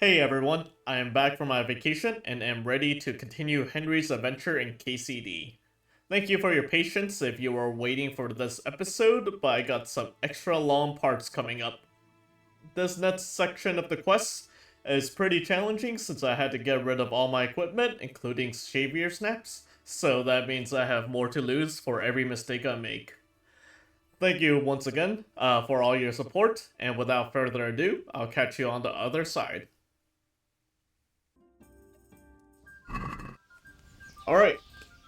Hey everyone, I am back from my vacation and am ready to continue Henry's adventure in KCD. Thank you for your patience if you were waiting for this episode, but I got some extra long parts coming up. This next section of the quest is pretty challenging since I had to get rid of all my equipment, including Xavier snaps, so that means I have more to lose for every mistake I make. Thank you once again for all your support, and without further ado, I'll catch you on the other side. Alright,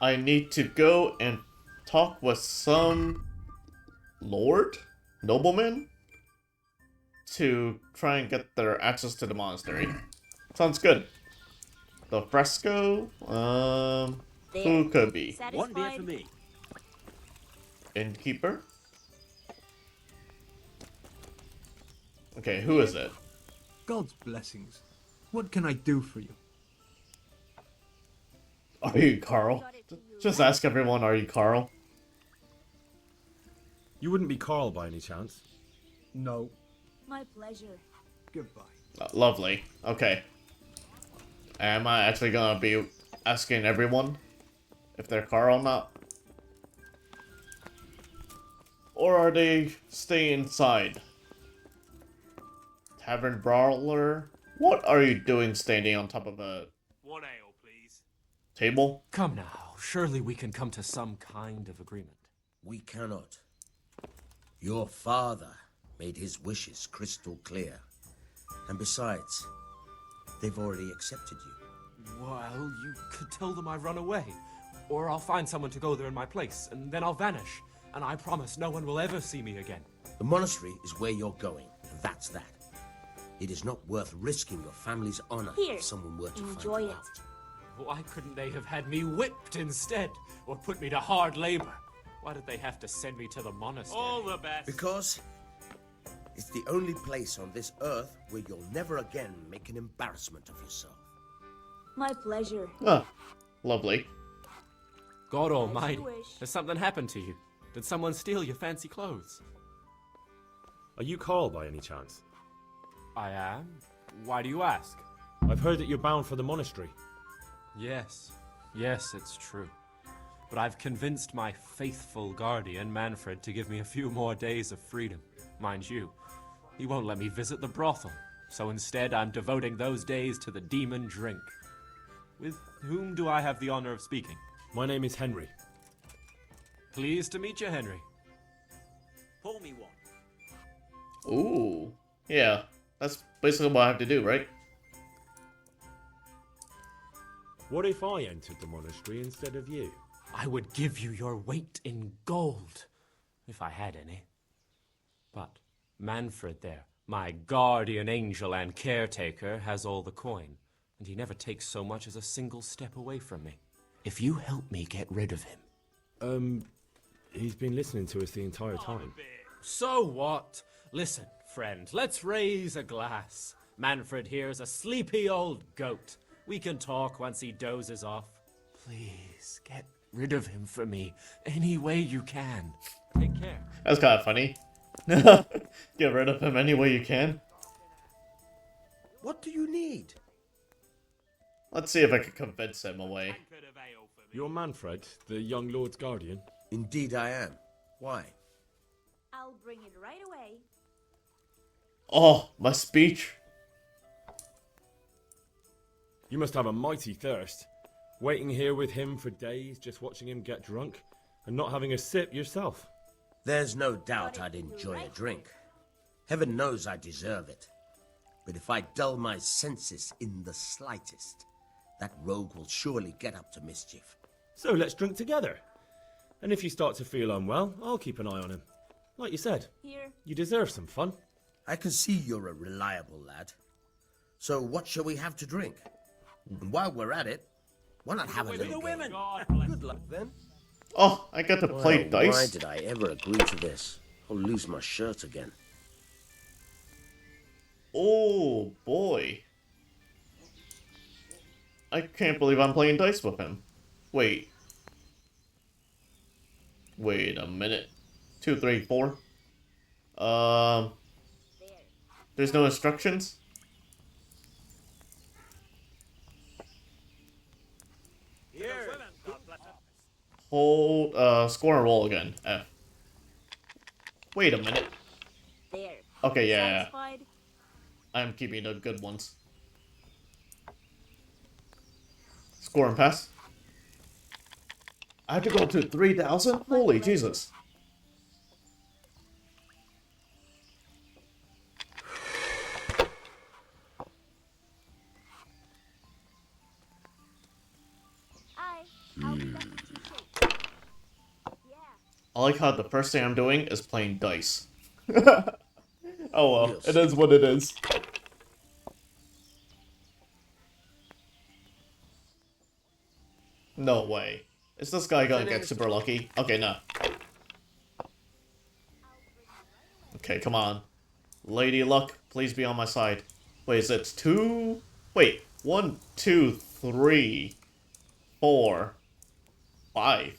I need to go and talk with some lord? Nobleman? To try and get their access to the monastery. Sounds good. The fresco? Who could be? One beer for me. Innkeeper? Okay, who is it? God's blessings. What can I do for you? Are you Carl? Just ask everyone, are you Carl? You wouldn't be Carl by any chance? No. My pleasure. Goodbye. Lovely. Okay. Am I actually gonna be asking everyone if they're Carl or not? Or are they staying inside? Tavern Brawler? What are you doing standing on top of a One ale, please. table? Come now, surely we can come to some kind of agreement. We cannot. Your father made his wishes crystal clear. And besides, they've already accepted you. Well, you could tell them I run away. Or I'll find someone to go there in my place, and then I'll vanish. And I promise no one will ever see me again. The monastery is where you're going, and that's that. It is not worth risking your family's honor Here, if someone were to enjoy find you it. out. Why couldn't they have had me whipped instead? Or put me to hard labor? Why did they have to send me to the monastery? All the best. Because it's the only place on this earth where you'll never again make an embarrassment of yourself. My pleasure. Ah, lovely. God almighty, wish. has something happened to you? Did someone steal your fancy clothes? Are you Carl by any chance? I am. Why do you ask? I've heard that you're bound for the monastery. Yes, it's true. But I've convinced my faithful guardian, Manfred, to give me a few more days of freedom. Mind you, he won't let me visit the brothel, so instead I'm devoting those days to the demon drink. With whom do I have the honor of speaking? My name is Henry. Pleased to meet you, Henry. Pour me one. Ooh. Yeah, that's basically what I have to do, right? What if I entered the monastery instead of you? I would give you your weight in gold, if I had any. But Manfred there, my guardian angel and caretaker, has all the coin, and he never takes so much as a single step away from me. If you help me get rid of him... He's been listening to us the entire time. So what? Listen, friend, let's raise a glass. Manfred here's a sleepy old goat. We can talk once he dozes off. Please, get rid of him for me, any way you can. Take care. That's kind of funny. Get rid of him any way you can. What do you need? Let's see if I can convince him away. Tankard of ale for me. You're Manfred, the young lord's guardian? Indeed I am. Why? I'll bring it right away. Oh, my speech. You must have a mighty thirst. Waiting here with him for days, just watching him get drunk, and not having a sip yourself. There's no doubt I'd enjoy a drink. Heaven knows I deserve it. But if I dull my senses in the slightest, that rogue will surely get up to mischief. So let's drink together. And if you start to feel unwell, I'll keep an eye on him. Like you said, Here. you deserve some fun. I can see you're a reliable lad. So what shall we have to drink? And while we're at it, why not have a little game? God bless. Good luck then. Oh, I got to play Well, Why dice. did I ever agree to this? I'll lose my shirt again. Oh, boy. I can't believe I'm playing dice with him. Wait. Wait a minute. 2, 3, 4. There's no instructions? Hold, score and roll again. F. Wait a minute. There. Okay, yeah, yeah. Satisfied? I'm keeping the good ones. Score and pass. I have to go to 3,000? Holy Jesus. I'll be back in 2 shakes. Yeah. I like how the first thing I'm doing is playing dice. Oh well, it is what it is. No way. Is this guy gonna get super lucky? Okay, no. Okay, come on. Lady Luck, please be on my side. Wait, is it 2? Wait, 1, 2, 3, 4, 5.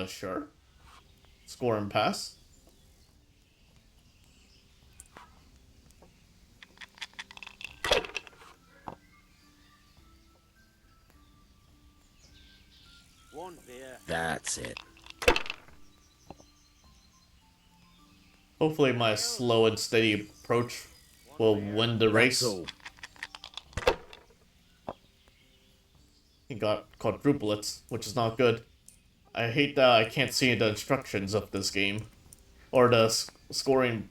Sure. Score and pass. One beer. That's it. Hopefully my slow and steady approach will win the race. That's all. He got quadruplets, which is not good. I hate that I can't see the instructions of this game. Or the scoring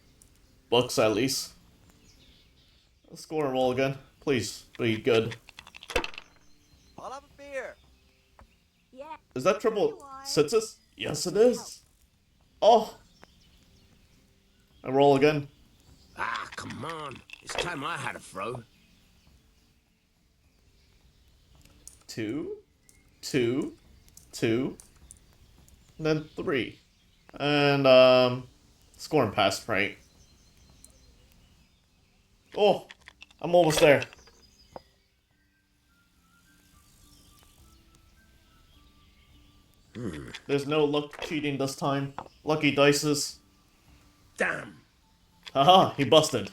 books, at least. Score and roll again. Please be good. I'll have a beer. Yeah. Is that triple census? Yes, it is. Oh! I roll again. Ah, come on. It's time I had a throw. 2, 2, 2, and then 3. And, score and pass, right? Oh! I'm almost there. There's no luck cheating this time. Lucky dices. Damn. Haha, he busted.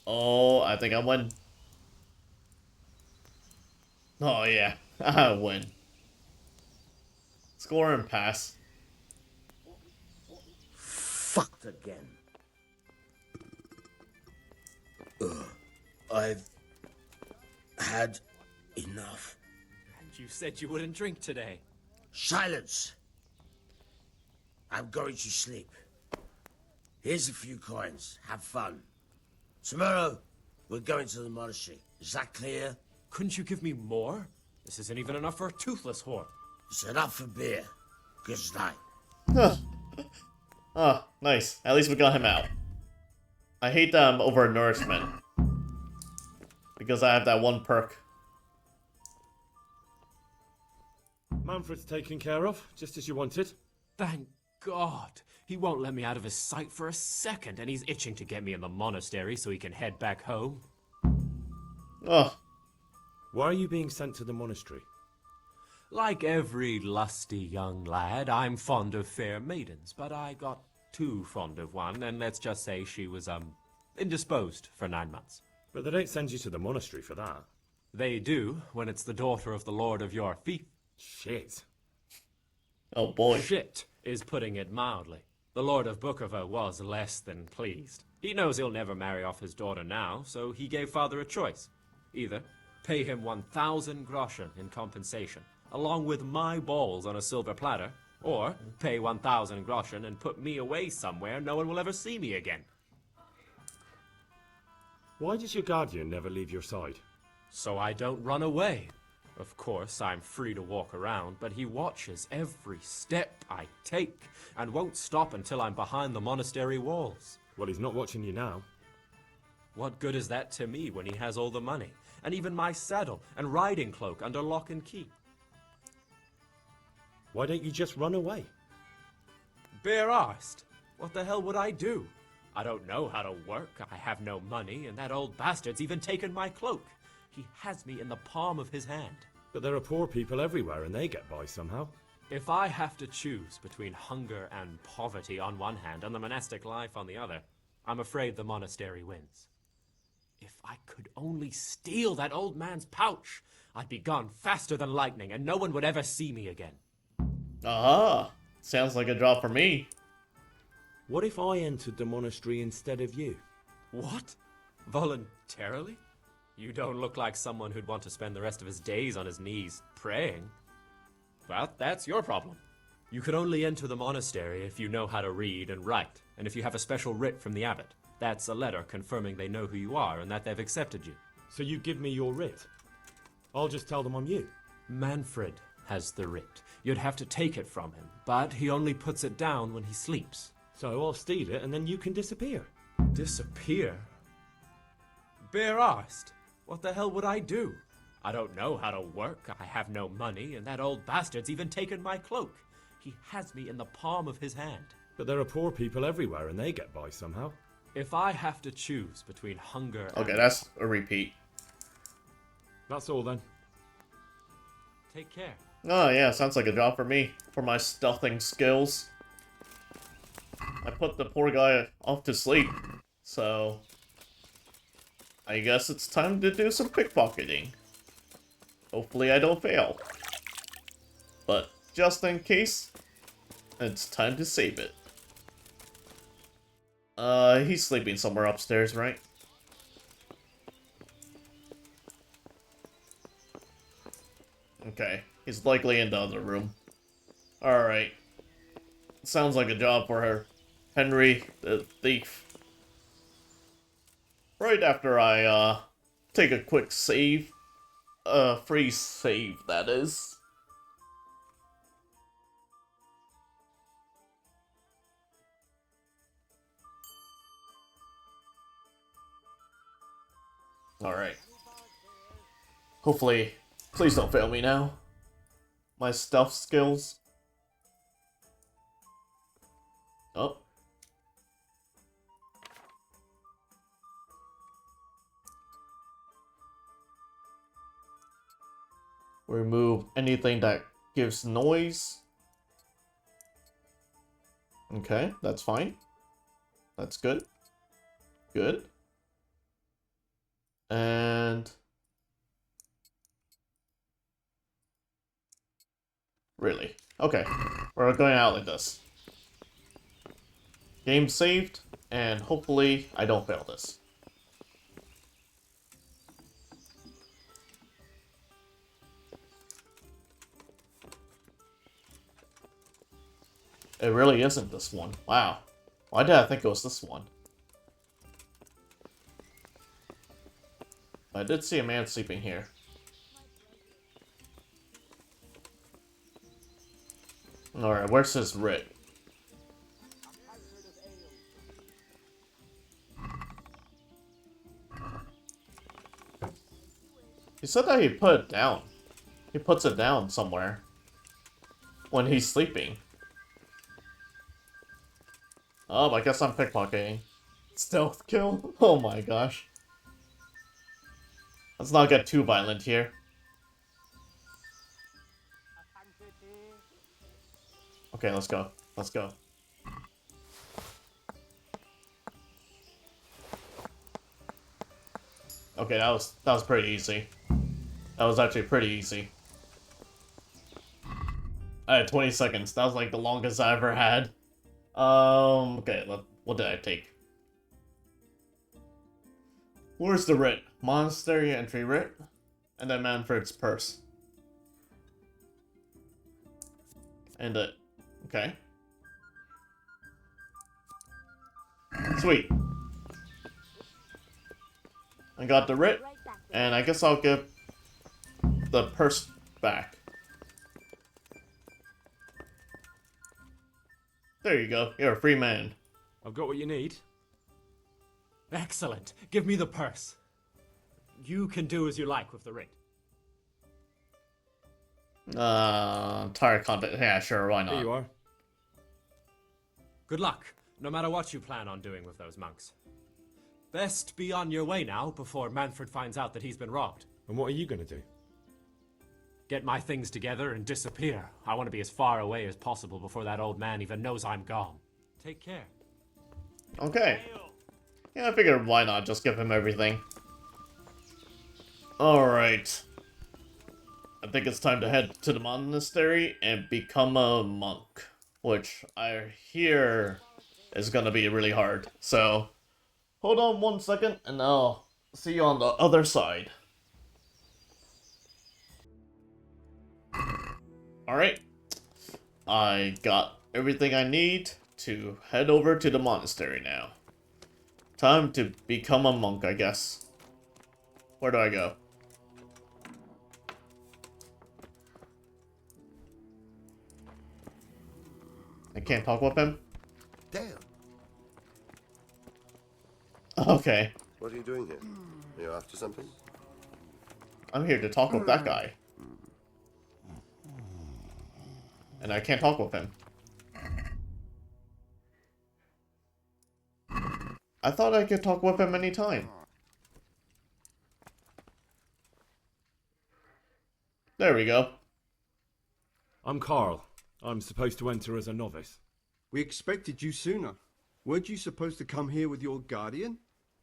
Oh, I think I win. Oh yeah, I win. Score and pass. Fucked again. I've had enough. And you said you wouldn't drink today. Silence. I'm going to sleep. Here's a few coins. Have fun. Tomorrow, we're going to the monastery. Is that clear? Couldn't you give me more? This isn't even enough for a toothless whore. It's enough for beer. Good night. Huh. Oh, nice. At least we got him out. I hate that I'm over-nourishment. Because I have that one perk. Manfred's taken care of, just as you wanted. Thank God. He won't let me out of his sight for a second, and he's itching to get me in the monastery so he can head back home. Oh, Why are you being sent to the monastery? Like every lusty young lad, I'm fond of fair maidens, but I got too fond of one, and let's just say she was, indisposed for 9 months. But they don't send you to the monastery for that. They do, when it's the daughter of the lord of your fief. Shit. oh boy. Shit is putting it mildly. The Lord of Bookover was less than pleased. He knows he'll never marry off his daughter now, so he gave father a choice. Either pay him 1,000 groschen in compensation, along with my balls on a silver platter, or pay 1,000 groschen and put me away somewhere no one will ever see me again. Why does your guardian never leave your side? So I don't run away. Of course, I'm free to walk around, but he watches every step I take and won't stop until I'm behind the monastery walls. Well, he's not watching you now. What good is that to me when he has all the money, and even my saddle and riding cloak under lock and key? Why don't you just run away? Bare-arsed. What the hell would I do? I don't know how to work, I have no money, and that old bastard's even taken my cloak. He has me in the palm of his hand. But there are poor people everywhere and they get by somehow. If I have to choose between hunger and poverty on one hand and the monastic life on the other, I'm afraid the monastery wins. If I could only steal that old man's pouch, I'd be gone faster than lightning, and no one would ever see me again. Aha! Sounds like a job for me. What if I entered the monastery instead of you? What? Voluntarily? You don't look like someone who'd want to spend the rest of his days on his knees praying. Well, that's your problem. You can only enter the monastery if you know how to read and write, and if you have a special writ from the abbot. That's a letter confirming they know who you are and that they've accepted you. So you give me your writ. I'll just tell them I'm you. Manfred has the writ. You'd have to take it from him, but he only puts it down when he sleeps. So I'll steal it and then you can disappear. Disappear? Bare-arsed? What the hell would I do? I don't know how to work, I have no money, and that old bastard's even taken my cloak. He has me in the palm of his hand. But there are poor people everywhere and they get by somehow. If I have to choose between hunger and... Okay, that's a repeat. That's all then. Take care. Oh yeah, sounds like a job for me. For my stealthing skills. I put the poor guy off to sleep. So... I guess it's time to do some pickpocketing. Hopefully I don't fail. But just in case, it's time to save it. He's sleeping somewhere upstairs, right? Okay, he's likely in the other room. Alright. Sounds like a job for her. Henry, the thief. Right after I, take a quick save. Free save, that is. Alright. Hopefully, please don't fail me now. My stealth skills. Oh. Remove anything that gives noise. Okay, that's fine. That's good. Good. And... really? Okay. We're going out like this. Game saved, and hopefully I don't fail this. It really isn't this one. Wow. Why did I think it was this one? I did see a man sleeping here. Alright, where's his writ? He said that he put it down. He puts it down somewhere. When he's sleeping. Oh, I guess I'm pickpocketing. Stealth kill? Oh my gosh. Let's not get too violent here. Okay, let's go. Let's go. Okay, that was pretty easy. That was actually pretty easy. I had 20 seconds. That was like the longest I ever had. Okay, what did I take? Where's the writ? Monastery entry writ, and then Manfred's purse. And it. Okay. Sweet. I got the writ, and I guess I'll give the purse back. There you go. You're a free man. I've got what you need. Excellent. Give me the purse. You can do as you like with the writ. Entire content. Yeah, sure, why not? Here you are. Good luck, no matter what you plan on doing with those monks. Best be on your way now before Manfred finds out that he's been robbed. And what are you going to do? Get my things together and disappear. I want to be as far away as possible before that old man even knows I'm gone. Take care. Okay. Yeah, I figured why not just give him everything. Alright. I think it's time to head to the monastery and become a monk. Which I hear is gonna be really hard. So, hold on 1 second and I'll see you on the other side. Alright. I got everything I need to head over to the monastery now. Time to become a monk, I guess. Where do I go? I can't talk with him? Damn. Okay. What are you doing here? Are you after something? I'm here to talk with that guy. And I can't talk with him. I thought I could talk with him anytime. There we go. I'm Carl. I'm supposed to enter as a novice. We expected you sooner. Weren't you supposed to come here with your guardian?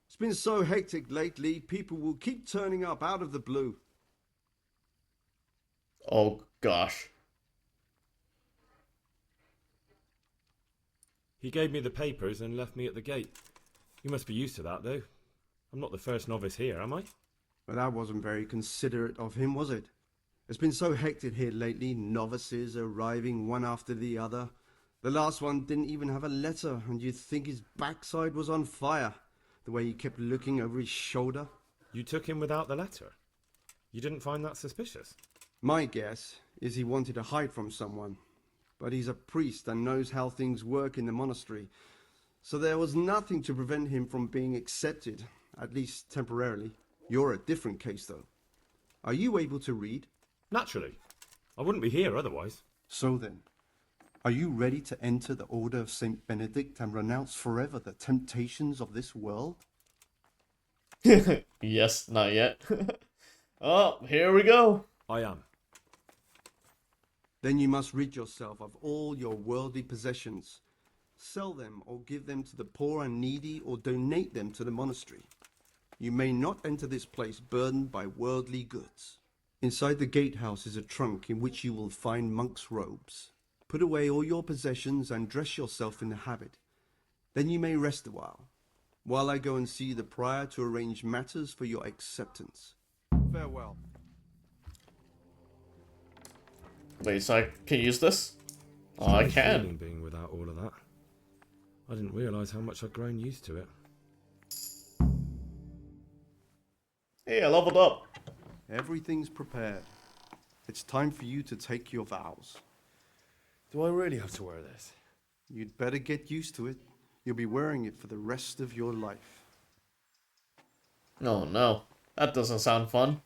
It's been so hectic lately, people will keep turning up out of the blue. Oh, gosh. He gave me the papers and left me at the gate. You must be used to that, though. I'm not the first novice here, am I? Well, that wasn't very considerate of him, was it? It's been so hectic here lately, novices arriving one after the other. The last one didn't even have a letter, and you'd think his backside was on fire, the way he kept looking over his shoulder. You took him without the letter? You didn't find that suspicious? My guess is he wanted to hide from someone, but he's a priest and knows how things work in the monastery, so there was nothing to prevent him from being accepted, at least temporarily. You're a different case, though. Are you able to read? Naturally. I wouldn't be here otherwise. So then, are you ready to enter the Order of Saint Benedict and renounce forever the temptations of this world? Yes, not yet. Oh, here we go. I am. Then you must rid yourself of all your worldly possessions. Sell them or give them to the poor and needy or donate them to the monastery. You may not enter this place burdened by worldly goods. Inside the gatehouse is a trunk in which you will find monk's robes. Put away all your possessions and dress yourself in the habit. Then you may rest a while I go and see the prior to arrange matters for your acceptance. Farewell. Wait, so I can use this? Oh, I Nice can. feeling being without all of that. I didn't realise how much I'd grown used to it. Hey, I leveled up. Everything's prepared. It's time for you to take your vows. Do I really have to wear this? You'd better get used to it. You'll be wearing it for the rest of your life. Oh no, that doesn't sound fun.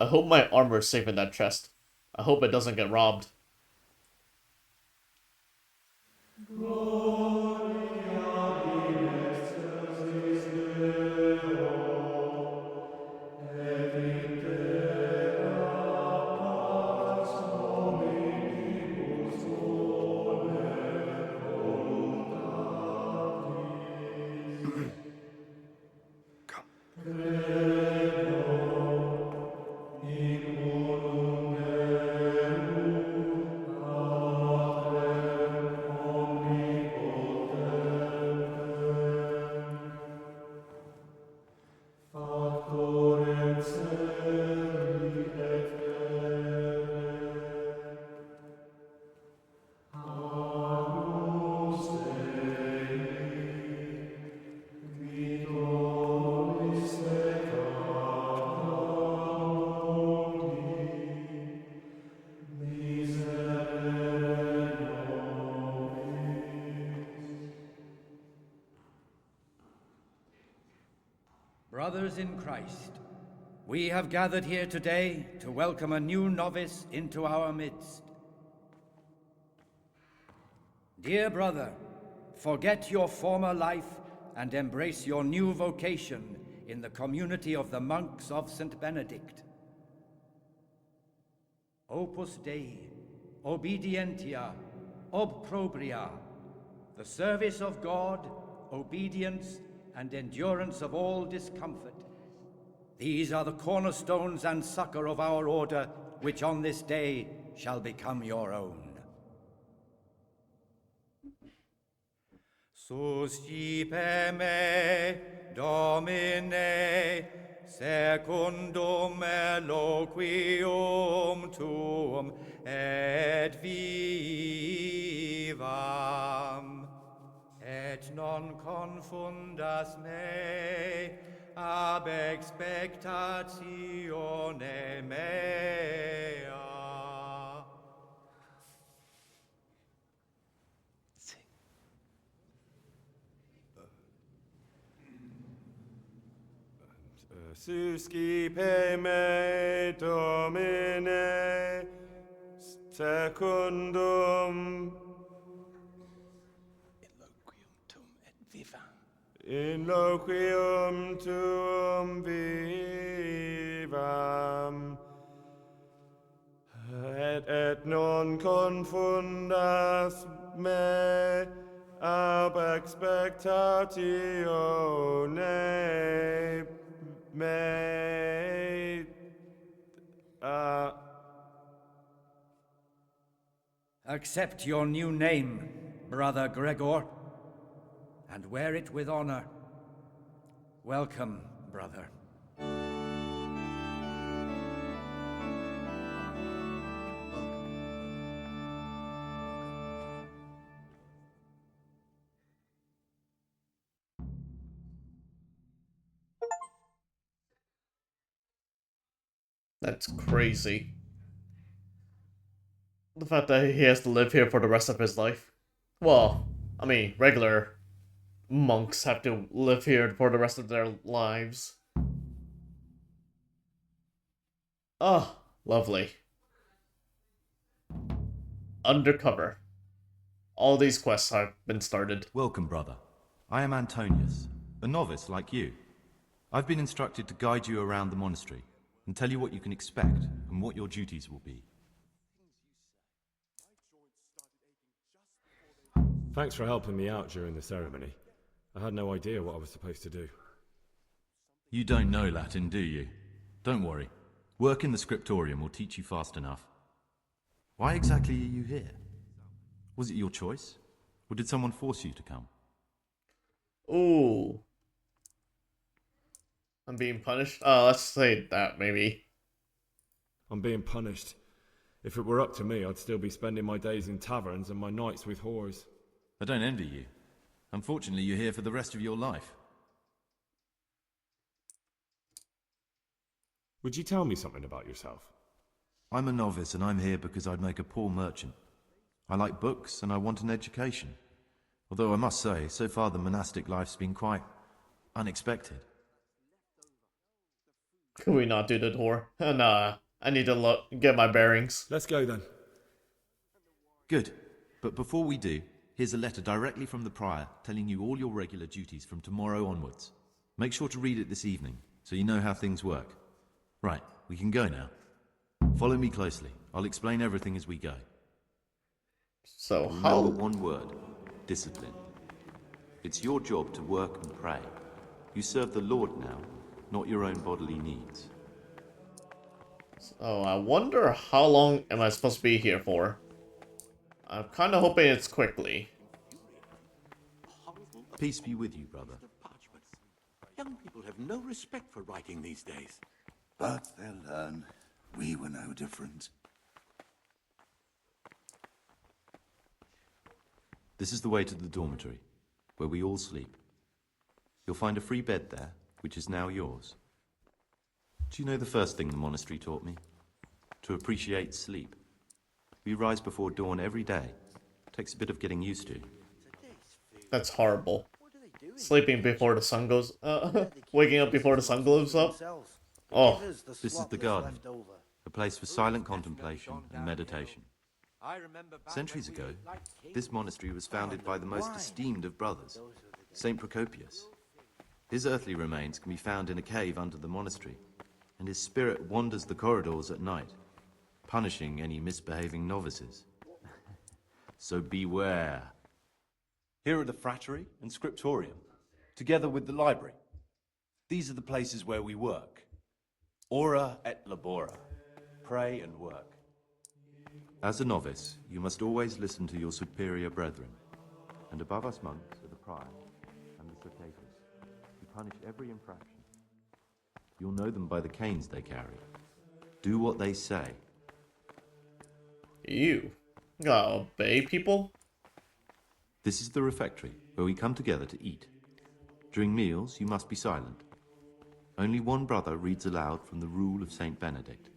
I hope my armor's safe in that chest. I hope it doesn't get robbed. Brothers in Christ, we have gathered here today to welcome a new novice into our midst. Dear brother, forget your former life and embrace your new vocation in the community of the monks of St. Benedict. Opus Dei, obedientia, obprobria. the service of God, obedience, and endurance of all discomfort. These are the cornerstones and succor of our order, which on this day shall become your own. Suscipe me, Domine, secundum eloquium tuum et vivam, et non confundas me ab expectatione mea. Suscipe me, Domine, secundum in loquium tuum vivam, et non confundas me ab expectatione mea. Accept your new name, Brother Gregor, and wear it with honor. Welcome, brother. That's crazy. The fact that he has to live here for the rest of his life. Well, I mean, regular monks have to live here for the rest of their lives. Oh, lovely. Undercover. All these quests have been started. Welcome, brother. I am Antonius, a novice like you. I've been instructed to guide you around the monastery and tell you what you can expect and what your duties will be. Thanks for helping me out during the ceremony. I had no idea what I was supposed to do. You don't know Latin, do you? Don't worry. Work in the scriptorium will teach you fast enough. Why exactly are you here? Was it your choice? Or did someone force you to come? Ooh. I'm being punished? Let's say that, maybe. I'm being punished. If it were up to me, I'd still be spending my days in taverns and my nights with whores. I don't envy you. Unfortunately, you're here for the rest of your life. Would you tell me something about yourself? I'm a novice and I'm here because I'd make a poor merchant. I like books and I want an education. Although I must say, so far the monastic life's been quite unexpected. Could we not do the tour? Nah, I need to get my bearings. Let's go then. Good. But before we do, here's a letter directly from the prior telling you all your regular duties from tomorrow onwards. Make sure to read it this evening so you know how things work. Right, we can go now. Follow me closely. I'll explain everything as we go. So remember one word: discipline. It's your job to work and pray. You serve the Lord now, not your own bodily needs. So I wonder how long am I supposed to be here for? I'm kind of hoping it's quickly. Peace be with you, brother. Young people have no respect for writing these days. But they'll learn. We were no different. This is the way to the dormitory, where we all sleep. You'll find a free bed there, which is now yours. Do you know the first thing the monastery taught me? To appreciate sleep. We rise before dawn every day. Takes a bit of getting used to. That's horrible. Sleeping before the sun goes... waking up before the sun goes up? Oh. This is the garden. A place for silent contemplation and meditation. Centuries ago, this monastery was founded by the most esteemed of brothers, Saint Procopius. His earthly remains can be found in a cave under the monastery, and his spirit wanders the corridors at night, punishing any misbehaving novices. So beware. Here are the frattery and scriptorium, together with the library. These are the places where we work. Ora et labora. Pray and work. As a novice, you must always listen to your superior brethren. And above us monks are the prior and the citatus, who punish every infraction. You'll know them by the canes they carry. Do what they say. You gotta obey people? This is the refectory, where we come together to eat. During meals, you must be silent. Only one brother reads aloud from the Rule of Saint Benedict.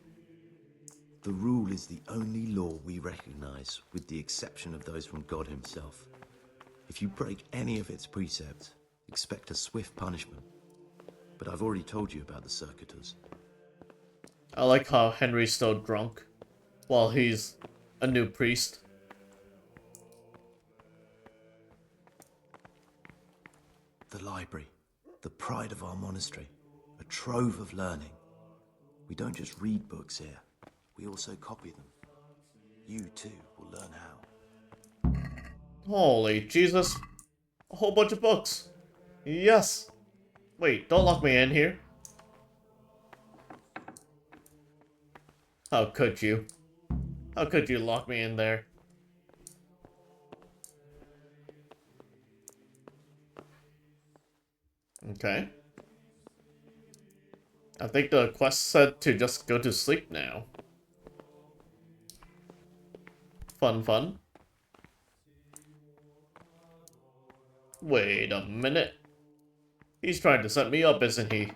The Rule is the only law we recognize, with the exception of those from God himself. If you break any of its precepts, expect a swift punishment. But I've already told you about the circuitous. I like how Henry's still drunk while he's a new priest. The library, the pride of our monastery, a trove of learning. We don't just read books here, we also copy them. You too will learn how. Holy Jesus. A whole bunch of books. Yes. Wait, don't lock me in here. How could you? How could you lock me in there? Okay. I think the quest said to just go to sleep now. Fun, fun. Wait a minute. He's trying to set me up, isn't he?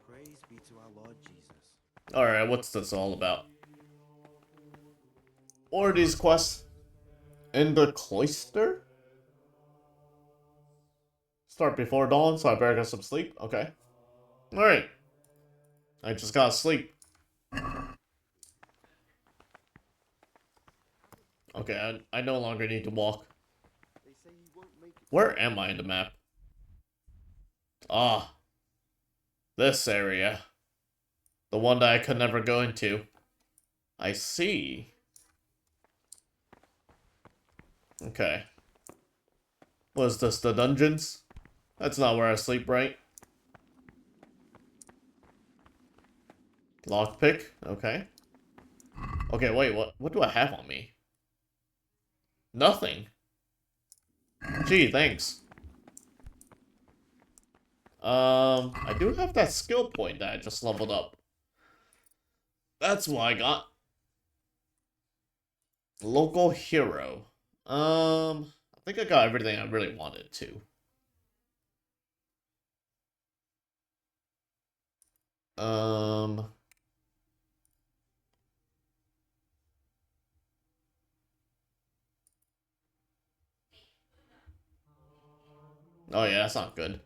Praise be to our Lord Jesus. Alright, what's this all about? Or these quests in the cloister? Start before dawn, so I better get some sleep. Okay. Alright. I just gotta sleep. Okay, I no longer need to walk. Where am I in the map? Ah. This area. The one that I could never go into. I see. Okay. What is this, the dungeons? That's not where I sleep, right? Lockpick? Okay. Okay, wait, what do I have on me? Nothing. Gee, thanks. I do have that skill point that I just leveled up. That's what I got. Local hero. I think I got everything I really wanted to. Oh yeah, that's not good.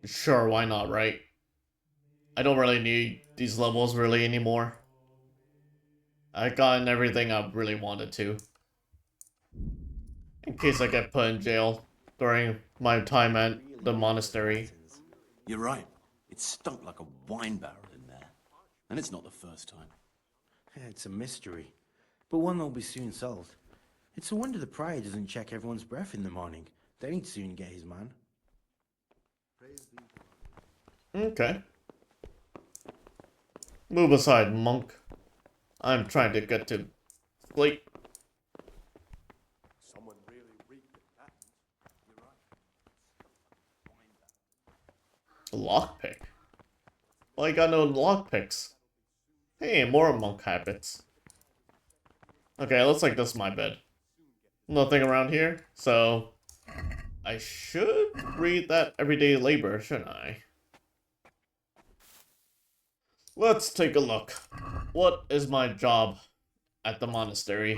Sure, why not, right? I don't really need these levels really anymore. I gotten everything I really wanted to. In case I get put in jail during my time at the monastery. You're right. It stunk like a wine barrel in there. And it's not the first time. Yeah, it's a mystery, but one that'll be soon solved. It's a wonder the prior doesn't check everyone's breath in the morning. Then he'd soon get his man. Okay. Move aside, monk. I'm trying to get to sleep. Someone really reeked of patent. You're right. Lockpick? Well, I got no lockpicks. Hey, more monk habits. Okay, looks like this is my bed. Nothing around here, so I should read that everyday labor, shouldn't I? Let's take a look. What is my job at the monastery?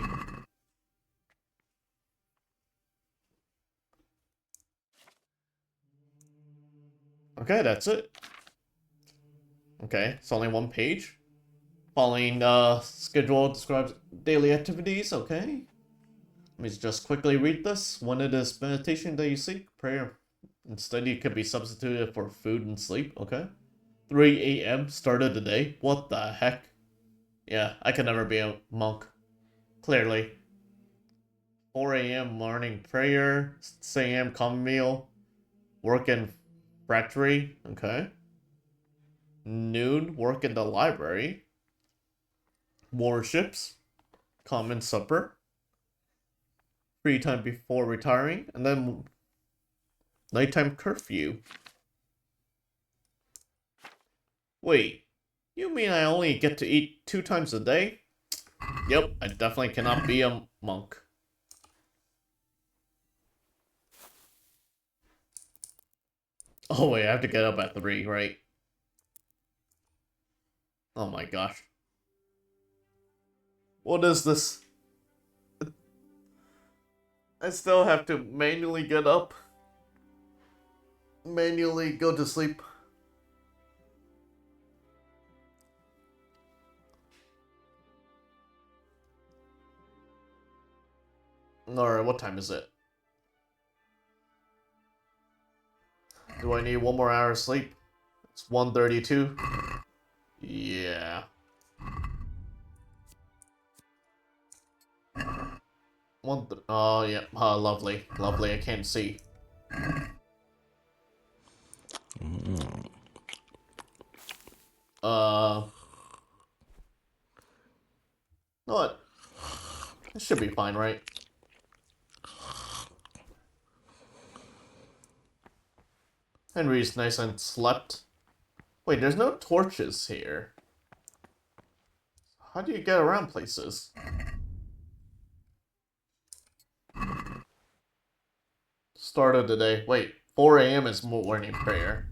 Okay, that's it. Okay, it's only one page. Following schedule describes daily activities, okay. Let me just quickly read this. When it is meditation that you seek, prayer and study could be substituted for food and sleep, okay. 3 a.m. start of the day? What the heck? Yeah, I could never be a monk. Clearly. 4 a.m. morning prayer, 6 a.m. common meal, work in factory, okay. Noon, work in the library. Warships, common supper. Free time before retiring, and then nighttime curfew. Wait, you mean I only get to eat 2 times a day? Yep, I definitely cannot be a monk. Oh wait, I have to get up at 3, right? Oh my gosh. What is this? I still have to manually get up. Manually go to sleep. Alright, what time is it? Do I need 1 more hour of sleep? It's 1:32. Yeah. Oh, yeah. Lovely. Lovely, I can't see. What? This should be fine, right? Henry's nice and slept. Wait, there's no torches here. How do you get around places? Start of the day. Wait, 4 a.m. is morning prayer.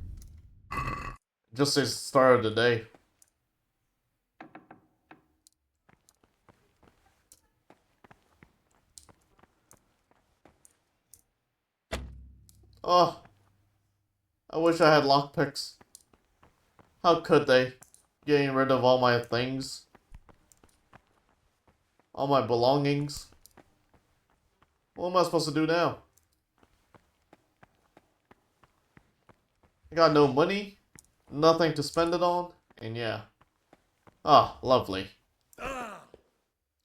Just says start of the day. Oh, I wish I had lockpicks. How could they? Getting rid of all my things. All my belongings. What am I supposed to do now? I got no money, nothing to spend it on, and yeah. Ah, lovely.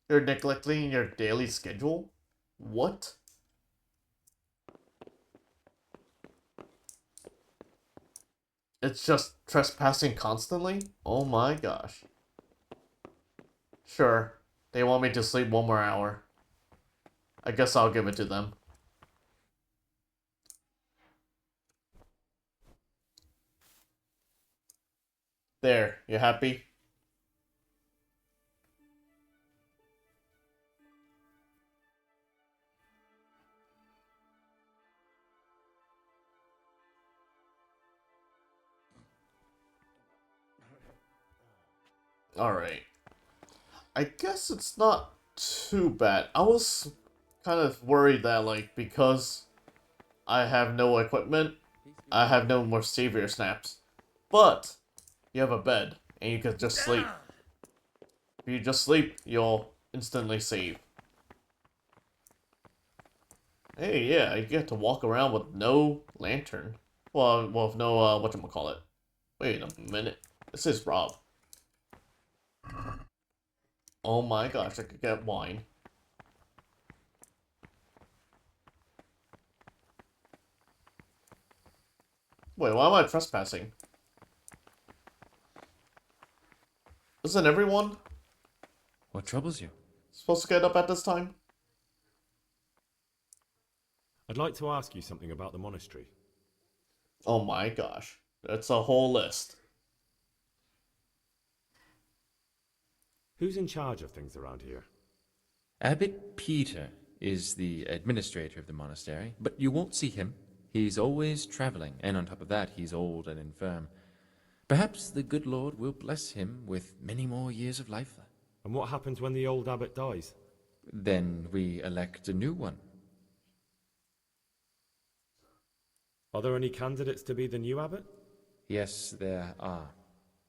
You're neglecting your daily schedule? What? It's just trespassing constantly? Oh my gosh. Sure, they want me to sleep 1 more hour. I guess I'll give it to them. There, you happy? Alright. I guess it's not too bad. I was kind of worried that, like, because I have no equipment, I have no more savior snaps. But, you have a bed, and you can just sleep. If you just sleep, you'll instantly save. Hey, yeah, you get to walk around with no lantern. Well, with no, whatchamacallit. Wait a minute. This is Rob. Oh my gosh, I could get wine. Wait, why am I trespassing? Isn't everyone What troubles you? supposed to get up at this time? I'd like to ask you something about the monastery. Oh my gosh. That's a whole list. Who's in charge of things around here? Abbot Peter is the administrator of the monastery, but you won't see him. He's always traveling, and on top of that, he's old and infirm. Perhaps the good Lord will bless him with many more years of life. And what happens when the old abbot dies? Then we elect a new one. Are there any candidates to be the new abbot? Yes, there are.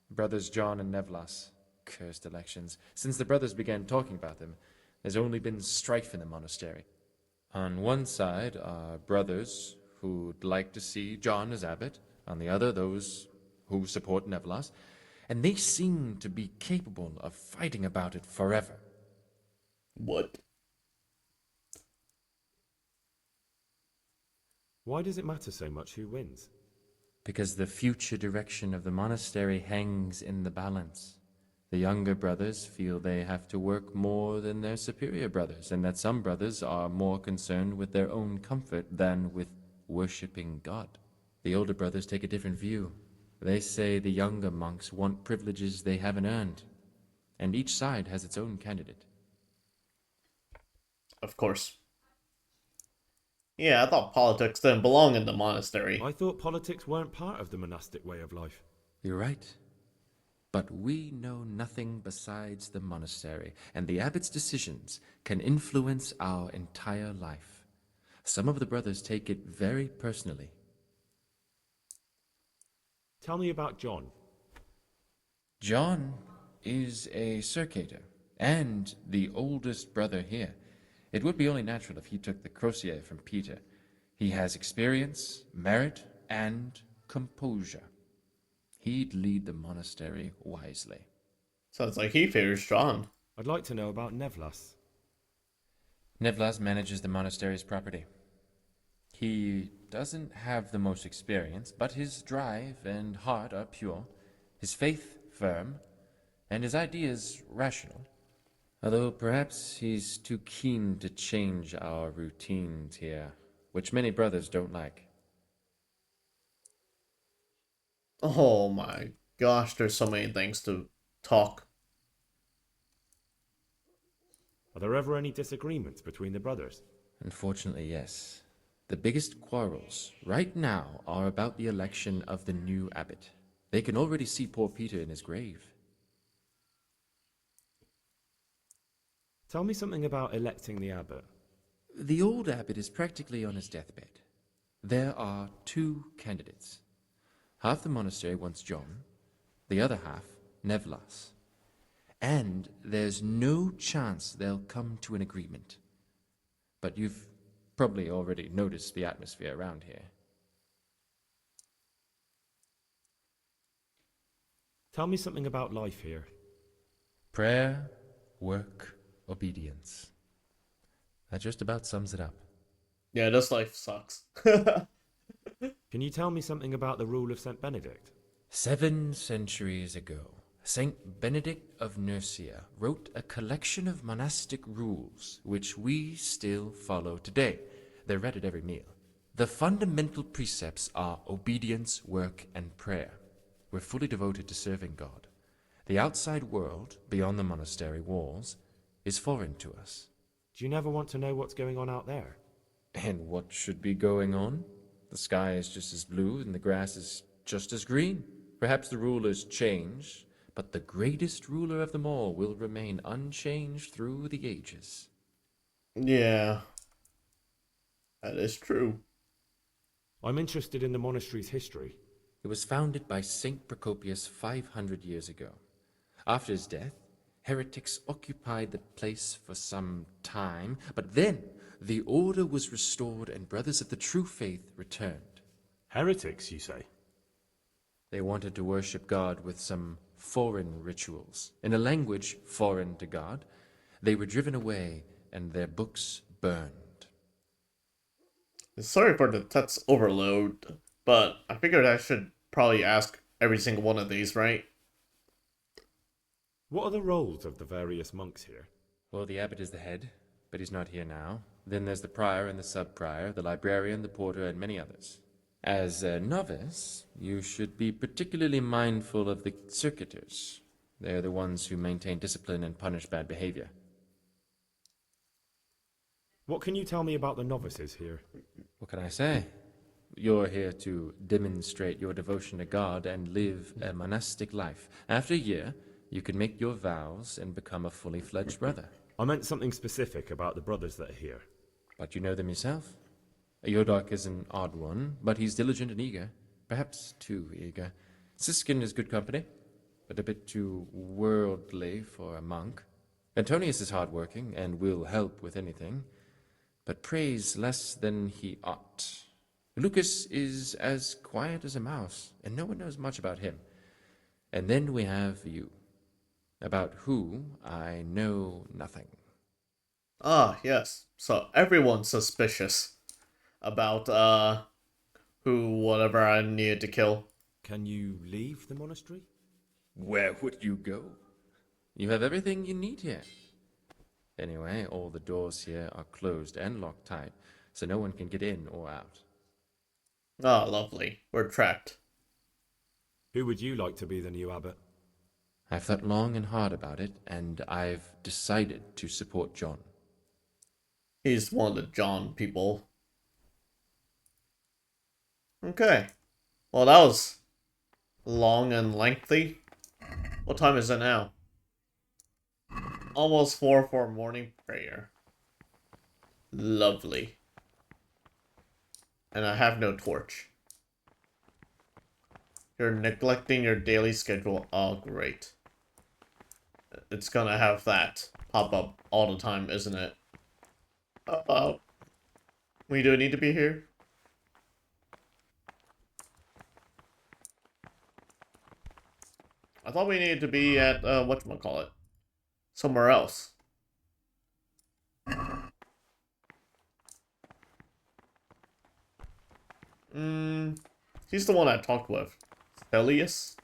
Brothers John and Nevlas. Cursed elections. Since the brothers began talking about them, there's only been strife in the monastery. On one side are brothers who'd like to see John as abbot. On the other, those who support Nevlas, and they seem to be capable of fighting about it forever. What? Why does it matter so much who wins? Because the future direction of the monastery hangs in the balance. The younger brothers feel they have to work more than their superior brothers, and that some brothers are more concerned with their own comfort than with worshipping God. The older brothers take a different view. They say the younger monks want privileges they haven't earned, and each side has its own candidate. Of course. Yeah, I thought politics didn't belong in the monastery. I thought politics weren't part of the monastic way of life. You're right. But we know nothing besides the monastery, and the abbot's decisions can influence our entire life. Some of the brothers take it very personally. Tell me about John. John is a circator, and the oldest brother here. It would be only natural if he took the crosier from Peter. He has experience, merit, and composure. He'd lead the monastery wisely. Sounds like he favors John. I'd like to know about Nevlas. Nevlas manages the monastery's property. He doesn't have the most experience, but his drive and heart are pure, his faith firm, and his ideas rational. Although perhaps he's too keen to change our routines here, which many brothers don't like. Oh my gosh, there's so many things to talk. Are there ever any disagreements between the brothers? Unfortunately, yes. The biggest quarrels right now are about the election of the new abbot. They can already see poor Peter in his grave. Tell me something about electing the abbot. The old abbot is practically on his deathbed. There are two candidates. Half the monastery wants John, the other half, Nevlas. And there's no chance they'll come to an agreement. But you've probably already noticed the atmosphere around here. Tell me something about life here. Prayer, work, obedience. That just about sums it up. Yeah, this life sucks. Can you tell me something about the rule of St. Benedict? 7 centuries ago, Saint Benedict of Nursia wrote a collection of monastic rules which we still follow today. They're read at every meal. The fundamental precepts are obedience, work, and prayer. We're fully devoted to serving God. The outside world, beyond the monastery walls, is foreign to us. Do you never want to know what's going on out there? And what should be going on? The sky is just as blue and the grass is just as green. Perhaps the rulers change, but the greatest ruler of them all will remain unchanged through the ages. Yeah, that is true. I'm interested in the monastery's history. It was founded by Saint Procopius 500 years ago. After his death, heretics occupied the place for some time, but then the order was restored and brothers of the true faith returned. Heretics, you say? They wanted to worship God with some foreign rituals. In a language foreign to God, they were driven away and their books burned. Sorry for the text overload, but I figured I should probably ask every single one of these, right? What are the roles of the various monks here? Well, the abbot is the head, but he's not here now. Then there's the prior and the sub-prior, the librarian, the porter, and many others. As a novice, you should be particularly mindful of the circuitors. They're the ones who maintain discipline and punish bad behavior. What can you tell me about the novices here? What can I say? You're here to demonstrate your devotion to God and live a monastic life. After a year, you can make your vows and become a fully fledged brother. I meant something specific about the brothers that are here. But you know them yourself. Yodok is an odd one, but he's diligent and eager. Perhaps too eager. Siskin is good company, but a bit too worldly for a monk. Antonius is hard-working and will help with anything, but prays less than he ought. Lucas is as quiet as a mouse, and no one knows much about him. And then we have you, about who I know nothing. Ah, yes. So everyone's suspicious about, whatever I needed to kill. Can you leave the monastery? Where would you go? You have everything you need here. Anyway, all the doors here are closed and locked tight, so no one can get in or out. Ah, lovely. We're trapped. Who would you like to be the new abbot? I've thought long and hard about it, and I've decided to support John. He's one of the John people. Okay. Well, that was long and lengthy. What time is it now? Almost 4 for morning prayer. Lovely. And I have no torch. You're neglecting your daily schedule. Oh, great. It's gonna have that pop up all the time, isn't it? We do need to be here? I thought we needed to be at, whatchamacallit? Somewhere else. He's the one I talked with. Skalitz?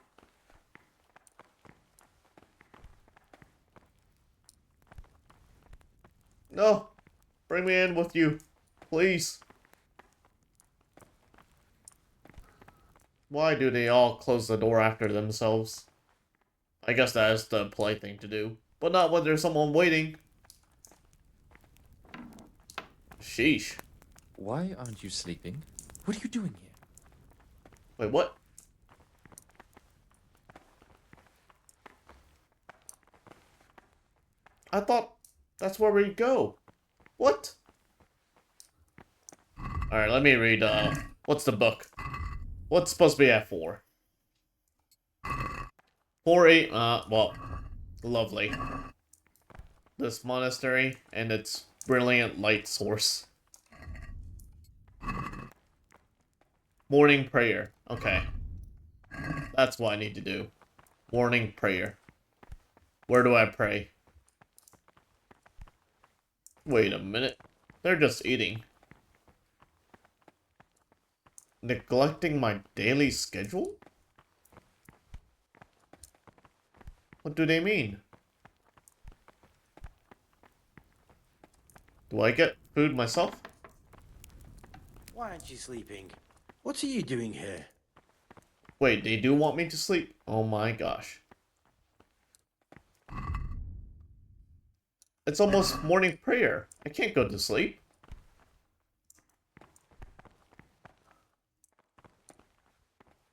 No! Bring me in with you. Please. Why do they all close the door after themselves? I guess that is the polite thing to do. But not when there's someone waiting. Sheesh. Why aren't you sleeping? What are you doing here? Wait, what? I thought that's where we go. What? Alright, let me read, what's the book? What's supposed to be at 4? 4-8, well, lovely. This monastery and its brilliant light source. Morning prayer. Okay. That's what I need to do. Morning prayer. Where do I pray? Wait a minute. They're just eating. Neglecting my daily schedule? What do they mean? Do I get food myself? Why aren't you sleeping? What are you doing here? Wait, they do want me to sleep? Oh my gosh. It's almost morning prayer. I can't go to sleep.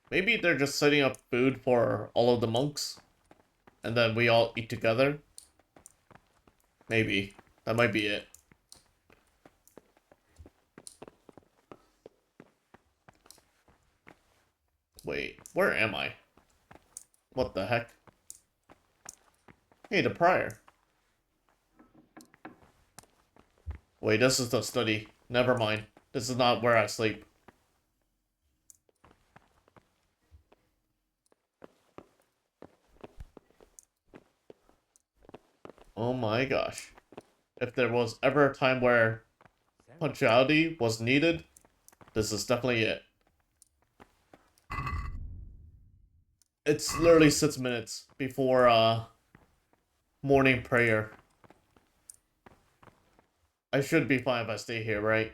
Maybe they're just setting up food for all of the monks. And then we all eat together. Maybe. That might be it. Wait, where am I? What the heck? Hey, the prior. Wait, this is the study. Never mind. This is not where I sleep. Oh my gosh. If there was ever a time where punctuality was needed, this is definitely it. It's literally 6 minutes before, morning prayer. I should be fine if I stay here, right?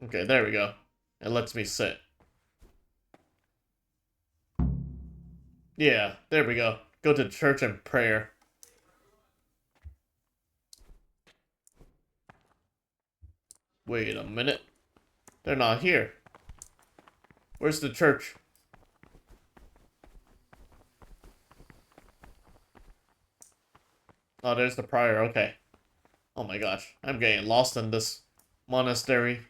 Okay, there we go. It lets me sit. Yeah, there we go. Go to church and prayer. Wait a minute. They're not here. Where's the church? Oh, there's the prior. Okay. Oh my gosh. I'm getting lost in this monastery.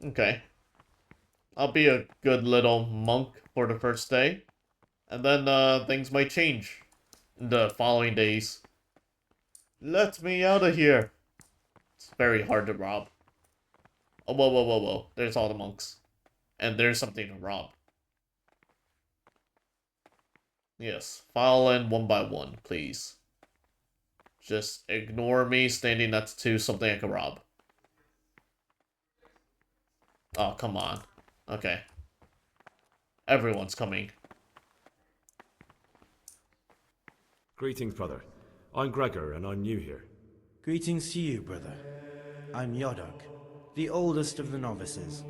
Okay. I'll be a good little monk for the first day. And then, things might change in the following days. Let me out of here. It's very hard to rob. Oh, whoa, whoa, whoa, whoa. There's all the monks. And there's something to rob. Yes, file in one by one, please. Just ignore me standing next to something I can rob. Oh, come on. Okay. Everyone's coming. Greetings, brother. I'm Gregor, and I'm new here. Greetings to you, brother. I'm Yodok, the oldest of the novices.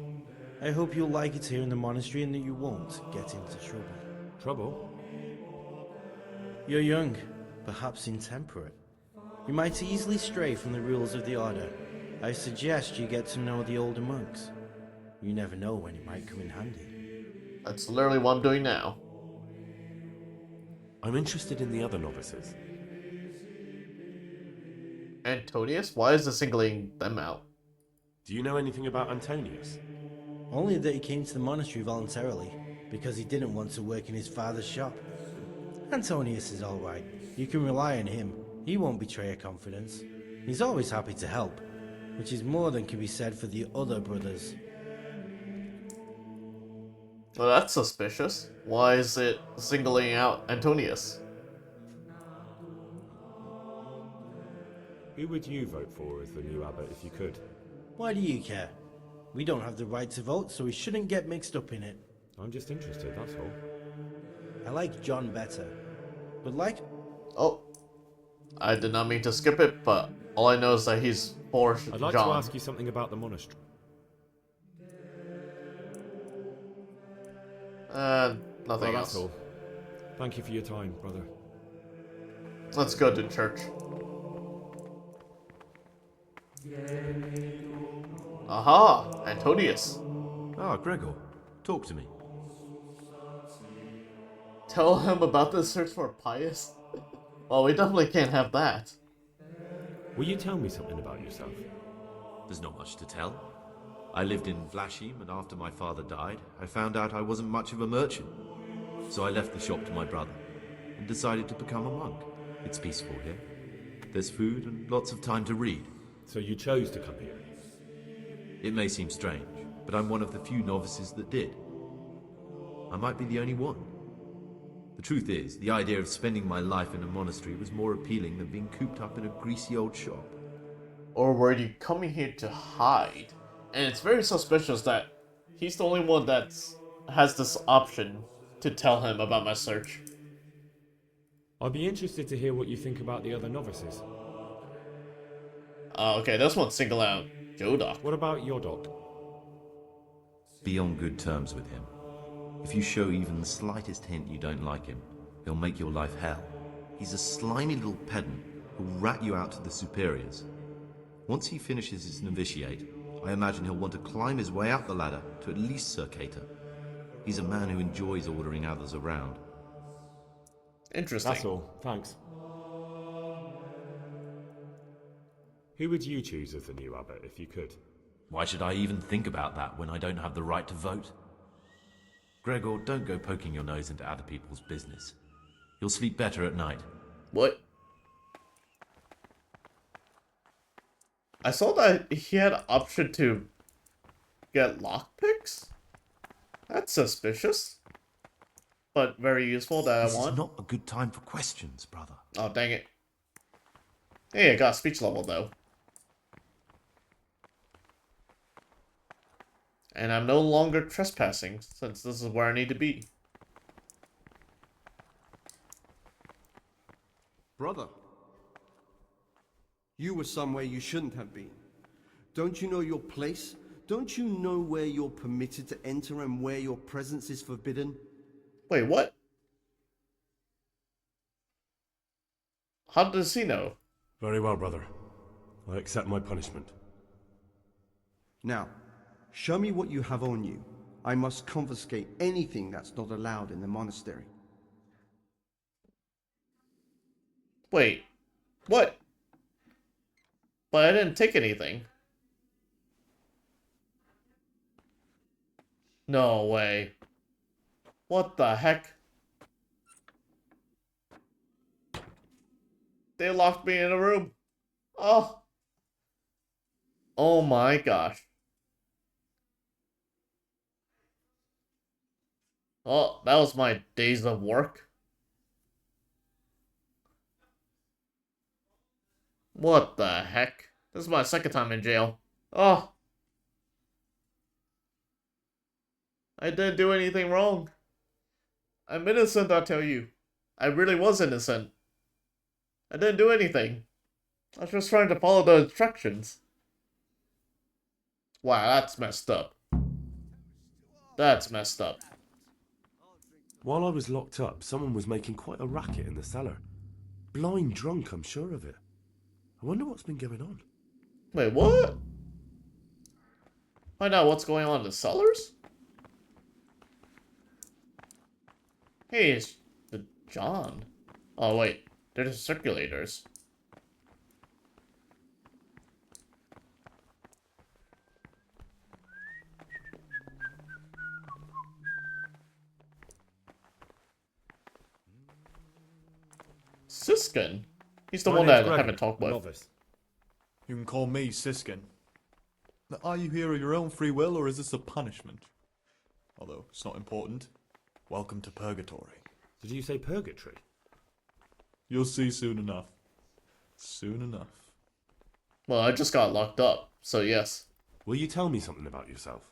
I hope you'll like it here in the monastery and that you won't get into trouble. Trouble? You're young, perhaps intemperate. You might easily stray from the rules of the order. I suggest you get to know the older monks. You never know when it might come in handy. That's literally what I'm doing now. I'm interested in the other novices. Antonius? Why is it singling them out? Do you know anything about Antonius? Only that he came to the monastery voluntarily, because he didn't want to work in his father's shop. Antonius is alright. You can rely on him. He won't betray your confidence. He's always happy to help, which is more than can be said for the other brothers. Well, that's suspicious. Why is it singling out Antonius? Who would you vote for as the new abbot if you could? Why do you care? We don't have the right to vote, so we shouldn't get mixed up in it. I'm just interested, that's all. I like John better. But like... Oh. I did not mean to skip it, but all I know is that he's for John. I'd like to ask you something about the monastery. Nothing that's else. all. Thank you for your time, brother. Let's go to church. Aha! Antonius. Ah, Gregor. Talk to me. Tell him about the search for Pius? Well, we definitely can't have that. Will you tell me something about yourself? There's not much to tell. I lived in Vlashim, and after my father died, I found out I wasn't much of a merchant. So I left the shop to my brother, and decided to become a monk. It's peaceful here. There's food and lots of time to read. So you chose to come here? It may seem strange, but I'm one of the few novices that did. I might be the only one. The truth is, the idea of spending my life in a monastery was more appealing than being cooped up in a greasy old shop. Or were you coming here to hide? And it's very suspicious that he's the only one that has this option to tell him about my search. I'd be interested to hear what you think about the other novices. Okay, this one's single out Jodok. What about Yodok? Be on good terms with him. If you show even the slightest hint you don't like him, he'll make your life hell. He's a slimy little pedant who'll rat you out to the superiors. Once he finishes his novitiate, I imagine he'll want to climb his way up the ladder to at least Circator. He's a man who enjoys ordering others around. Interesting. That's all. Thanks. Who would you choose as the new abbot if you could? Why should I even think about that when I don't have the right to vote? Gregor, don't go poking your nose into other people's business. You'll sleep better at night. What? I saw that he had an option to get lockpicks? That's suspicious. But very useful that This I want. is not a good time for questions, brother. Oh, dang it. Hey, I got speech level, though. And I'm no longer trespassing, since this is where I need to be. Brother, you were somewhere you shouldn't have been. Don't you know your place? Don't you know where you're permitted to enter and where your presence is forbidden? Wait, what? How does he know? Very well, brother. I accept my punishment. Now, show me what you have on you. I must confiscate anything that's not allowed in the monastery. Wait, what? But I didn't take anything. No way. What the heck? They locked me in a room. Oh. Oh my gosh. Oh, that was my days of work. What the heck? This is my second time in jail. Oh. I didn't do anything wrong. I'm innocent, I tell you. I really was innocent. I didn't do anything. I was just trying to follow the instructions. Wow, that's messed up. That's messed up. While I was locked up, someone was making quite a racket in the cellar. Blind drunk, I'm sure of it. I wonder what's been going on. Wait, what? Find out what's going on in the cellars? Hey, it's the John. Oh, wait. They're the circulators. Siskin? He's the one that I haven't talked with. Novice. You can call me Siskin. Now, are you here of your own free will, or is this a punishment? Although, it's not important. Welcome to Purgatory. Did you say purgatory? You'll see soon enough. Soon enough. Well, I just got locked up, so yes. Will you tell me something about yourself?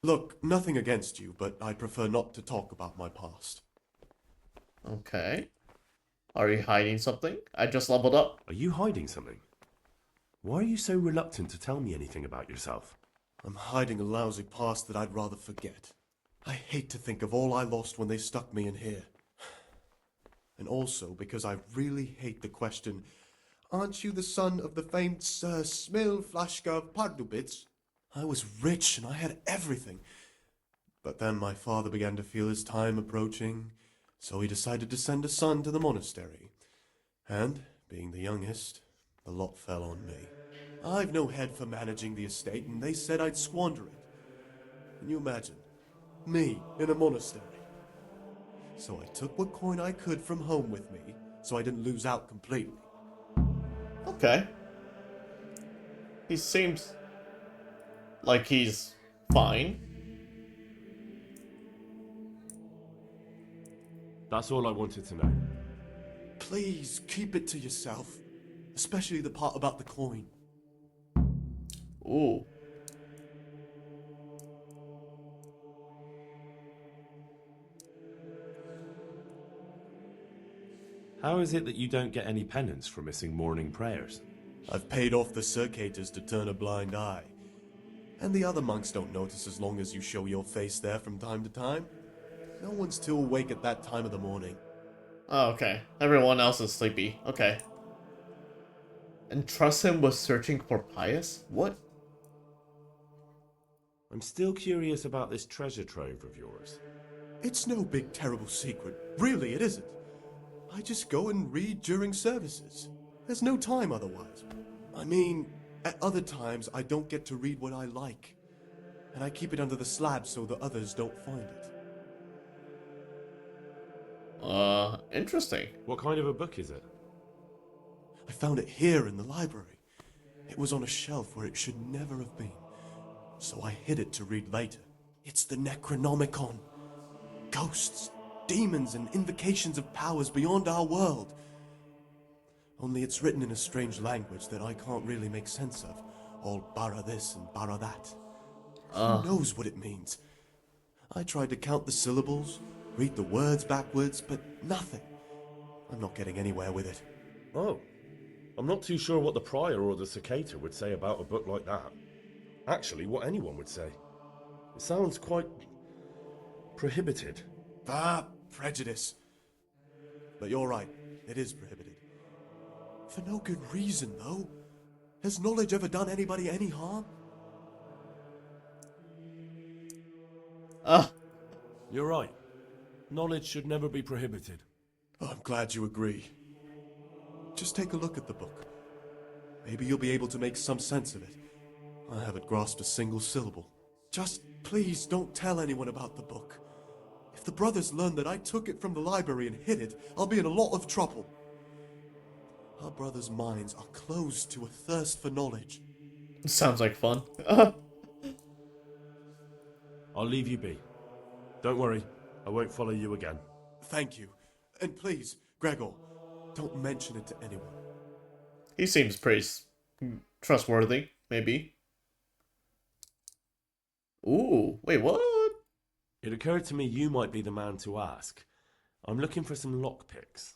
Look, nothing against you, but I prefer not to talk about my past. Okay. Are you hiding something? I just leveled up. Are you hiding something? Why are you so reluctant to tell me anything about yourself? I'm hiding a lousy past that I'd rather forget. I hate to think of all I lost when they stuck me in here. And also because I really hate the question, aren't you the son of the famed Sir Smil Flashka of Pardubitz? I was rich and I had everything. But then my father began to feel his time approaching, so he decided to send a son to the monastery. And, being the youngest, the lot fell on me. I've no head for managing the estate, and they said I'd squander it. Can you imagine? Me, in a monastery. So I took what coin I could from home with me, so I didn't lose out completely. Okay. He seems like he's fine. That's all I wanted to know. Please, keep it to yourself. Especially the part about the coin. Ooh. How is it that you don't get any penance for missing morning prayers? I've paid off the circators to turn a blind eye. And the other monks don't notice as long as you show your face there from time to time. No one's too awake at that time of the morning. Oh, okay. Everyone else is sleepy. Okay. Entrust him with searching for Pius? What? I'm still curious about this treasure trove of yours. It's no big terrible secret. Really, it isn't. I just go and read during services. There's no time otherwise. I mean, at other times I don't get to read what I like. And I keep it under the slab so the others don't find it. Interesting. What kind of a book is it? I found it here in the library. It was on a shelf where it should never have been. So I hid it to read later. It's the Necronomicon. Ghosts, demons, and invocations of powers beyond our world. Only it's written in a strange language that I can't really make sense of. All bara this and bara that. Who knows what it means? I tried to count the syllables, read the words backwards, but nothing. I'm not getting anywhere with it. Oh. I'm not too sure what the prior or the cicada would say about a book like that. Actually, what anyone would say. It sounds quite prohibited. Ah, prejudice. But you're right, it is prohibited. For no good reason, though. Has knowledge ever done anybody any harm? You're right. Knowledge should never be prohibited. Oh, I'm glad you agree. Just take a look at the book. Maybe you'll be able to make some sense of it. I haven't grasped a single syllable. Just Please don't tell anyone about the book. If the brothers learn that I took it from the library and hid it, I'll be in a lot of trouble. Our brothers' minds are closed to a thirst for knowledge. Sounds like fun. I'll leave you be. Don't worry, I won't follow you again. Thank you. And please, Gregor, don't mention it to anyone. He seems pretty trustworthy, maybe. Ooh, wait, what? It occurred to me you might be the man to ask. I'm looking for some lockpicks.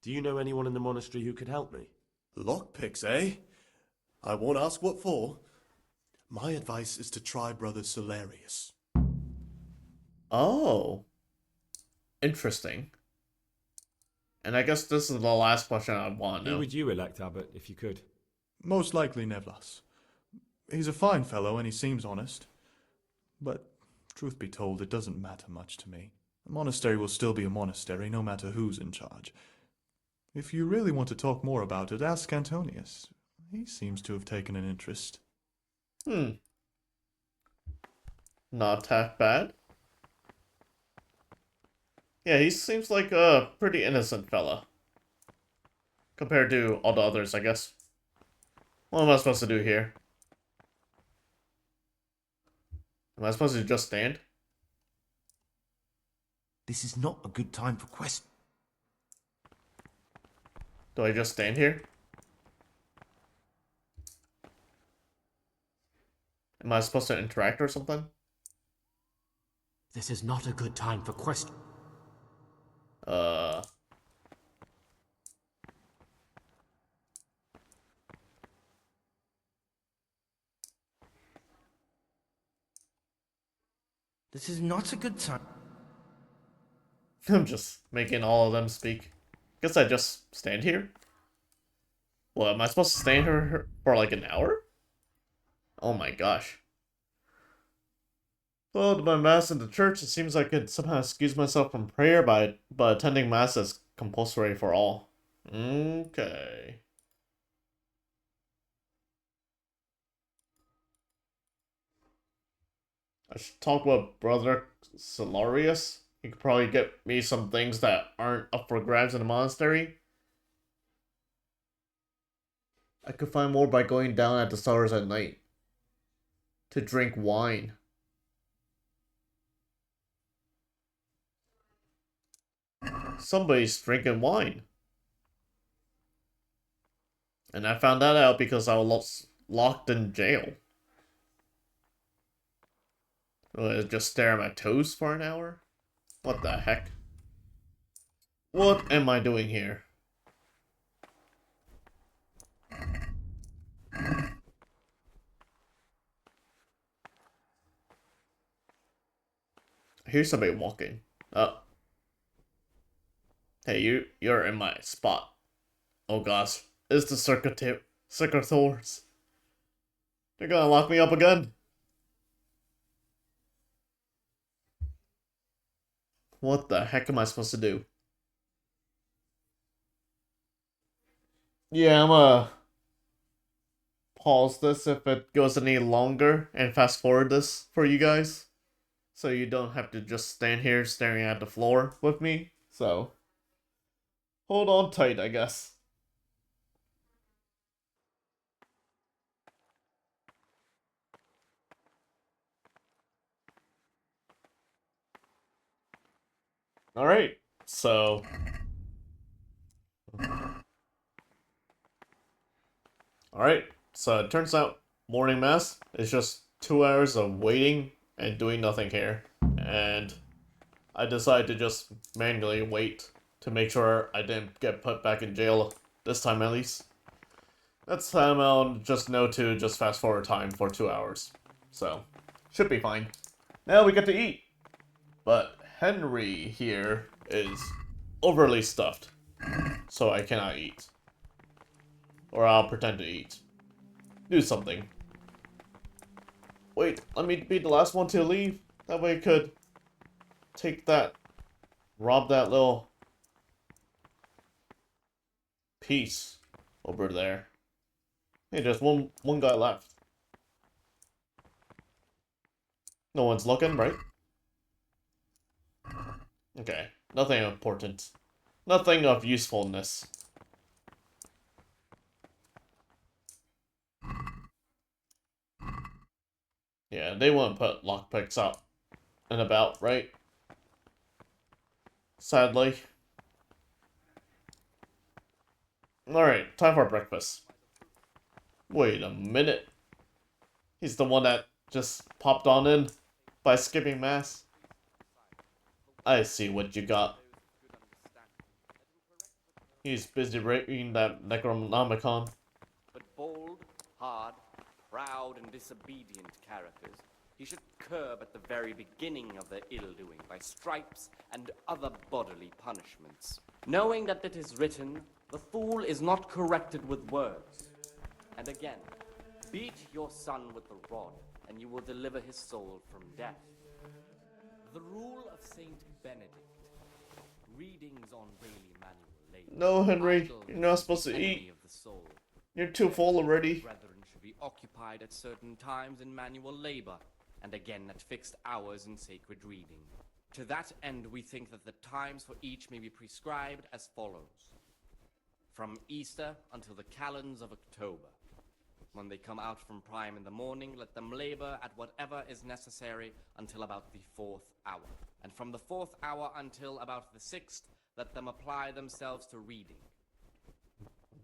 Do you know anyone in the monastery who could help me? Lockpicks, eh? I won't ask what for. My advice is to try Brother Celarius. Oh. Interesting. And I guess this is the last question I want to know. Who would you elect, Abbot, if you could? Most likely Nevlas. He's a fine fellow and he seems honest. But, truth be told, it doesn't matter much to me. A monastery will still be a monastery, no matter who's in charge. If you really want to talk more about it, ask Antonius. He seems to have taken an interest. Not half bad. Yeah, he seems like a pretty innocent fella. Compared to all the others, I guess. What am I supposed to do here? Am I supposed to just stand? This is not a good time for questions. Do I just stand here? Am I supposed to interact or something? This is not a good time for questions. This is not a good time. I'm just making all of them speak. Guess I just stand here? What, am I supposed to stand here for like an hour? Oh my gosh. Well, to my mass in the church, it seems I could somehow excuse myself from prayer by attending mass is compulsory for all. Okay. I should talk with Brother Celarius. He could probably get me some things that aren't up for grabs in the monastery. I could find more by going down at the cellars at night. To drink wine. Somebody's drinking wine. And I found that out because I was locked in jail. Just stare at my toes for an hour? What the heck? What am I doing here? I hear somebody walking. Oh. Hey, you're in my spot. Oh gosh. It's the Secretors. They're gonna lock me up again. What the heck am I supposed to do? Yeah, I'm gonna pause this if it goes any longer and fast forward this for you guys. So you don't have to just stand here staring at the floor with me. So, hold on tight, I guess. Alright, so... Alright, so it turns out morning mass is just 2 hours of waiting and doing nothing here. And I decided to just manually wait to make sure I didn't get put back in jail, this time at least. That's time I'll just know to just fast forward time for 2 hours. So, should be fine. Now we get to eat. But Henry here is overly stuffed, so I cannot eat. Or I'll pretend to eat. Do something. Wait, let me be the last one to leave. That way I could take that, rob that little piece over there. Hey, there's one guy left. No one's looking, right? Okay, nothing important. Nothing of usefulness. Yeah, they wouldn't put lockpicks out and about, right? Sadly. Alright, time for breakfast. Wait a minute. He's the one that just popped on in by skipping mass. I see what you got. He's busy reading that Necronomicon. But bold, hard, proud, and disobedient characters he should curb at the very beginning of their ill-doing by stripes and other bodily punishments. Knowing that it is written, the fool is not corrected with words. And again, beat your son with the rod, and you will deliver his soul from death. The rule of Saint Benedict. Readings on daily manual labor. No, Henry, you're not supposed to eat. You're too full already. Brethren should be occupied at certain times in manual labor, and again at fixed hours in sacred reading. To that end, we think that the times for each may be prescribed as follows. From Easter until the calends of October. When they come out from prime in the morning, let them labor at whatever is necessary until about the 4th hour. And from the 4th hour until about the 6th, let them apply themselves to reading.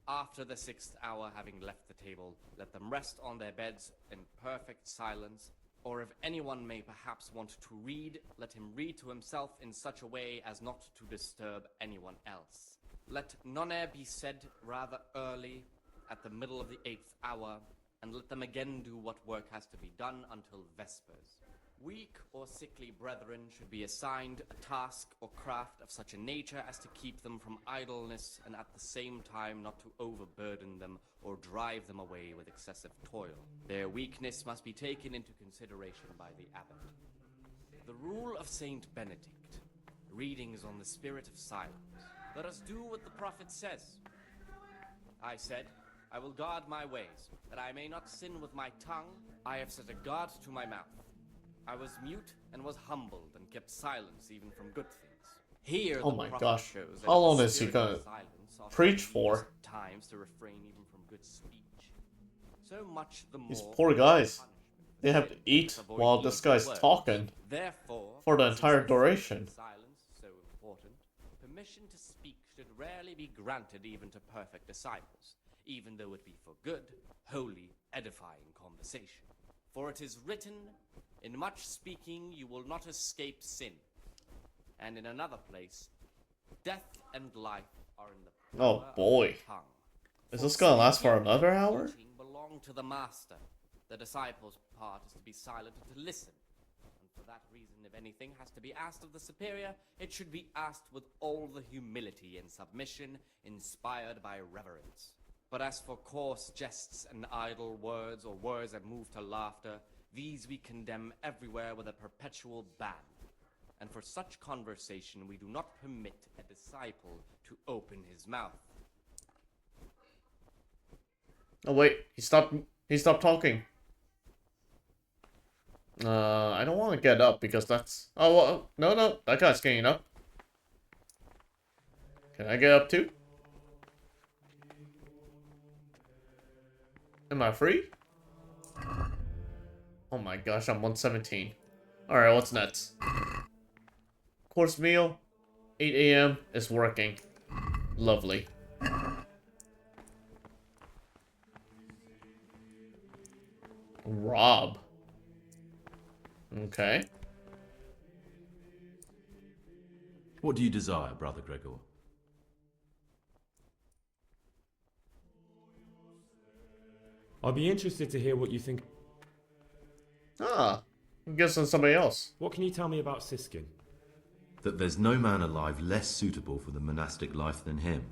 After the 6th hour, having left the table, let them rest on their beds in perfect silence, or if anyone may perhaps want to read, let him read to himself in such a way as not to disturb anyone else. Let none be said rather early, at the middle of the 8th hour, and let them again do what work has to be done until vespers. Weak or sickly brethren should be assigned a task or craft of such a nature as to keep them from idleness, and at the same time not to overburden them or drive them away with excessive toil. Their weakness must be taken into consideration by the abbot. The rule of Saint Benedict. Readings on the spirit of silence. Let us do what the prophet says. I said, I will guard my ways, that I may not sin with my tongue. I have set a guard to my mouth. I was mute and was humbled and kept silence even from good things. Here oh the my prophet gosh. shows that How long the is he spirit gonna of silence ought to preach be for? used at times to refrain even from good speech. So much the more These poor guys. They have to eat while this guy's words. talking Therefore, for the since entire the duration. silence so important, permission to speak should rarely be granted even to perfect disciples, even though it be for good, holy, edifying conversation. For it is written, in much speaking you will not escape sin. And in another place, death and life are in the power Oh boy. of the tongue. Is this gonna last for another hour? Teaching belong to the master. The disciple's part is to be silent and to listen. And for that reason, if anything has to be asked of the superior, it should be asked with all the humility and submission inspired by reverence. But as for coarse jests and idle words, or words that move to laughter, these we condemn everywhere with a perpetual ban. And for such conversation we do not permit a disciple to open his mouth. Oh wait, he stopped talking. I don't want to get up because that's... Oh, well, no, that guy's getting up. Can I get up too? Am I free? Oh my gosh, I'm 117. Alright, what's next? Course meal, 8 a.m. is working. Lovely. Rob. Okay. What do you desire, Brother Gregor? I'd be interested to hear what you think. Ah, I'm guessing somebody else. What can you tell me about Siskin? That there's no man alive less suitable for the monastic life than him.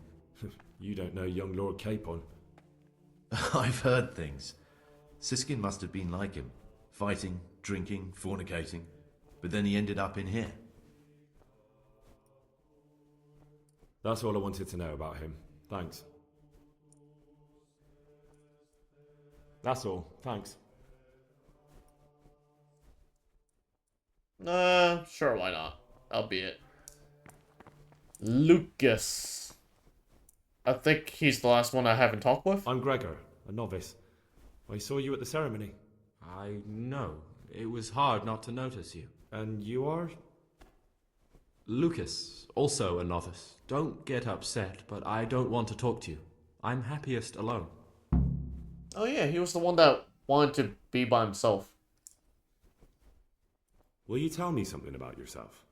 You don't know young Lord Capon. I've heard things. Siskin must have been like him. Fighting, drinking, fornicating. But then he ended up in here. That's all I wanted to know about him. Thanks. That's all. Thanks. Sure, why not? That'll be it. Lucas. I think he's the last one I haven't talked with. I'm Gregor, a novice. I saw you at the ceremony. I know. It was hard not to notice you. And you are? Lucas, also a novice. Don't get upset, but I don't want to talk to you. I'm happiest alone. Oh yeah, he was the one that wanted to be by himself. Will you tell me something about yourself?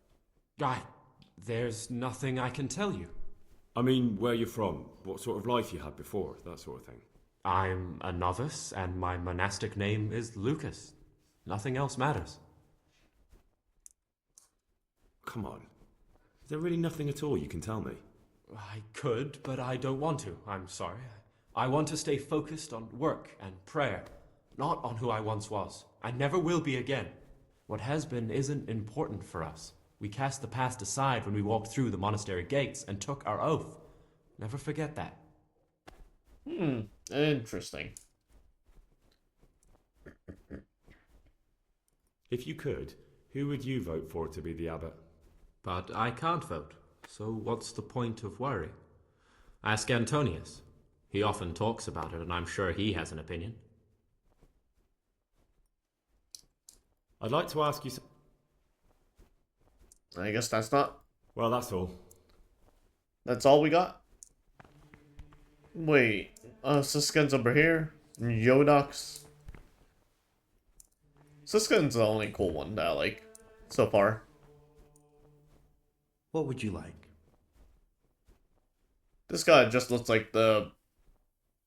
There's nothing I can tell you. I mean, where you're from, what sort of life you had before, that sort of thing. I'm a novice, and my monastic name is Lucas. Nothing else matters. Come on. Is there really nothing at all you can tell me? I could, but I don't want to. I'm sorry. I want to stay focused on work and prayer, not on who I once was. I never will be again. What has been isn't important for us. We cast the past aside when we walked through the monastery gates and took our oath. Never forget that. Interesting. If you could, who would you vote for to be the abbot? But I can't vote, so what's the point of worry? Ask Antonius. He often talks about it, and I'm sure he has an opinion. I'd like to ask you I guess that's not... Well, that's all. That's all we got? Wait, Siskin's over here? Yodox? Siskin's the only cool one that I like, so far. What would you like? This guy just looks like the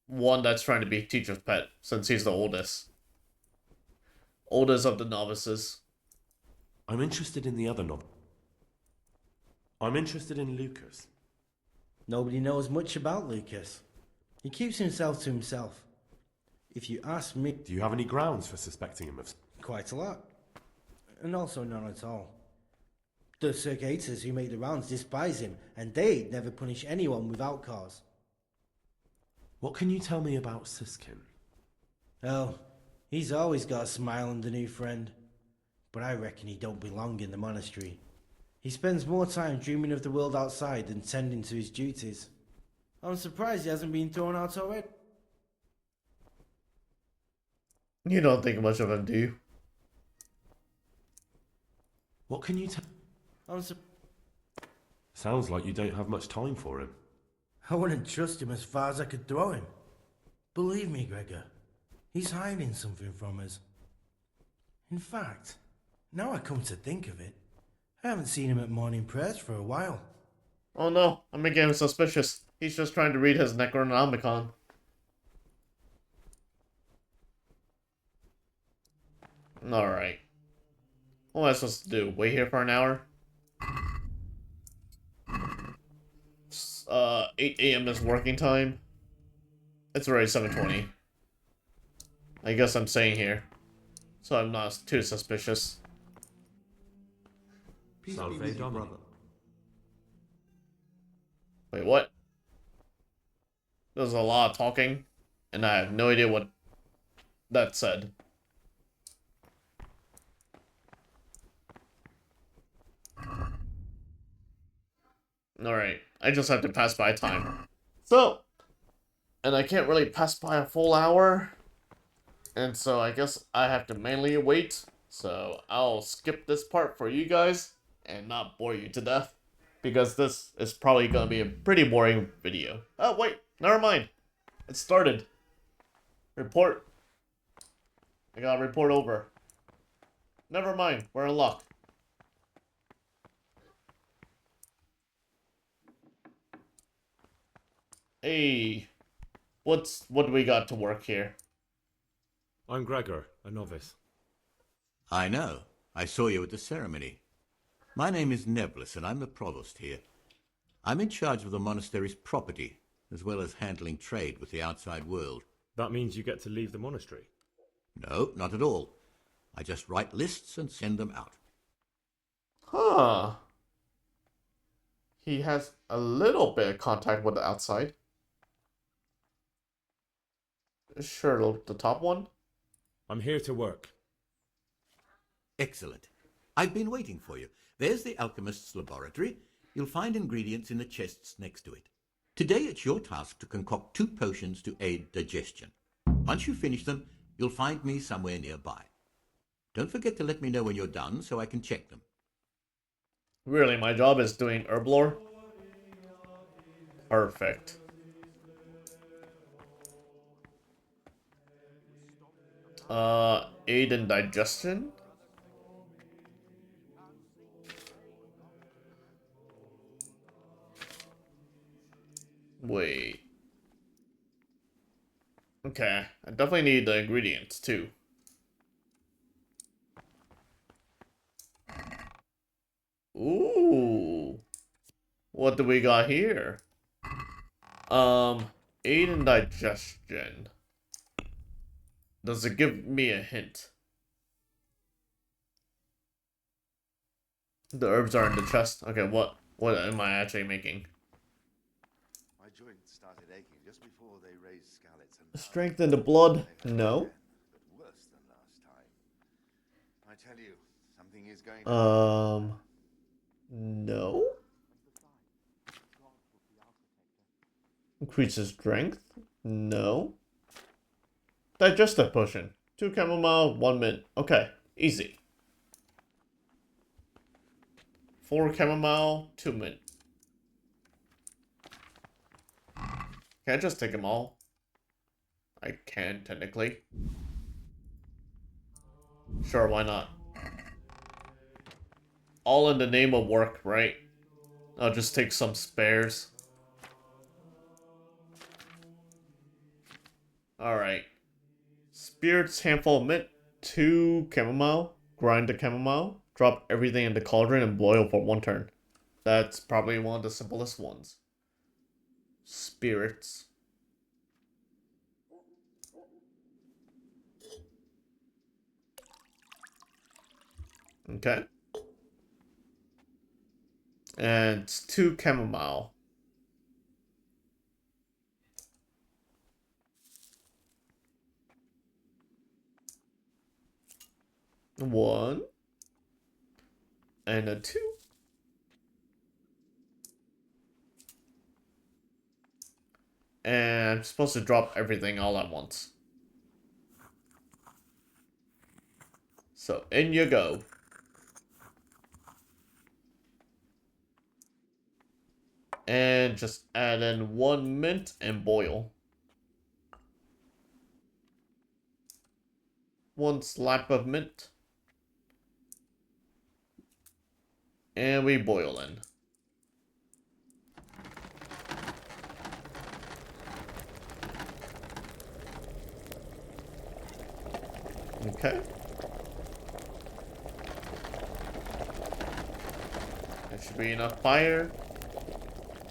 one that's trying to be teacher's pet, since he's the oldest. Oldest of the novices. I'm interested in the other novice. I'm interested in Lucas. Nobody knows much about Lucas. He keeps himself to himself. If you ask me... Do you have any grounds for suspecting him of... Quite a lot. And also none at all. The Circators who make the rounds despise him, and they never punish anyone without cause. What can you tell me about Siskin? Oh, he's always got a smile on the new friend. But I reckon he don't belong in the monastery. He spends more time dreaming of the world outside than tending to his duties. I'm surprised he hasn't been thrown out already. You don't think much of him, do you? What can you tell... Sounds like you don't have much time for him. I wouldn't trust him as far as I could throw him. Believe me, Gregor, he's hiding something from us. In fact, now I come to think of it, I haven't seen him at morning prayers for a while. Oh no, I'm getting suspicious. He's just trying to read his Necronomicon. Alright. What am I supposed to do? Wait here for an hour? 8 a.m. is working time. It's already 7:20. I guess I'm staying here, so I'm not too suspicious. Peace be with you, brother. Wait, what? There's a lot of talking, and I have no idea what that said. Alright, I just have to pass by time. So, and I can't really pass by a full hour, and so I guess I have to mainly wait, so I'll skip this part for you guys, and not bore you to death, because this is probably gonna be a pretty boring video. Oh wait, never mind. It started. Report. I gotta report over. Never mind, we're in luck. Hey, what do we got to work here? I'm Gregor, a novice. I know. I saw you at the ceremony. My name is Neblis, and I'm the provost here. I'm in charge of the monastery's property, as well as handling trade with the outside world. That means you get to leave the monastery? No, not at all. I just write lists and send them out. Huh. He has a little bit of contact with the outside. Sure, the top one? I'm here to work. Excellent. I've been waiting for you. There's the alchemist's laboratory. You'll find ingredients in the chests next to it. Today it's your task to concoct 2 potions to aid digestion. Once you finish them, you'll find me somewhere nearby. Don't forget to let me know when you're done so I can check them. Really, my job is doing herb lore? Perfect. Aid in digestion? Wait. Okay, I definitely need the ingredients too. Ooh. What do we got here? Aid in digestion. Does it give me a hint? The herbs are in the chest. Okay, what am I actually making? My joints started aching just before they raised Skalitz and Strength in the blood? No. but worse than last time. I tell you, something is going to No. Increases strength? No. Digestive potion. 2 chamomile, 1 mint. Okay, easy. 4 chamomile, 2 mint. Can I just take them all? I can, technically. Sure, why not? All in the name of work, right? I'll just take some spares. Alright. Spirits, handful of mint, 2 chamomile, grind the chamomile, drop everything in the cauldron and boil for 1 turn. That's probably one of the simplest ones. Spirits. Okay. And it's 2 chamomile. One. And a 2. And I'm supposed to drop everything all at once. So in you go. And just add in 1 mint and boil. 1 slap of mint. And we boil in. Okay. That should be enough fire.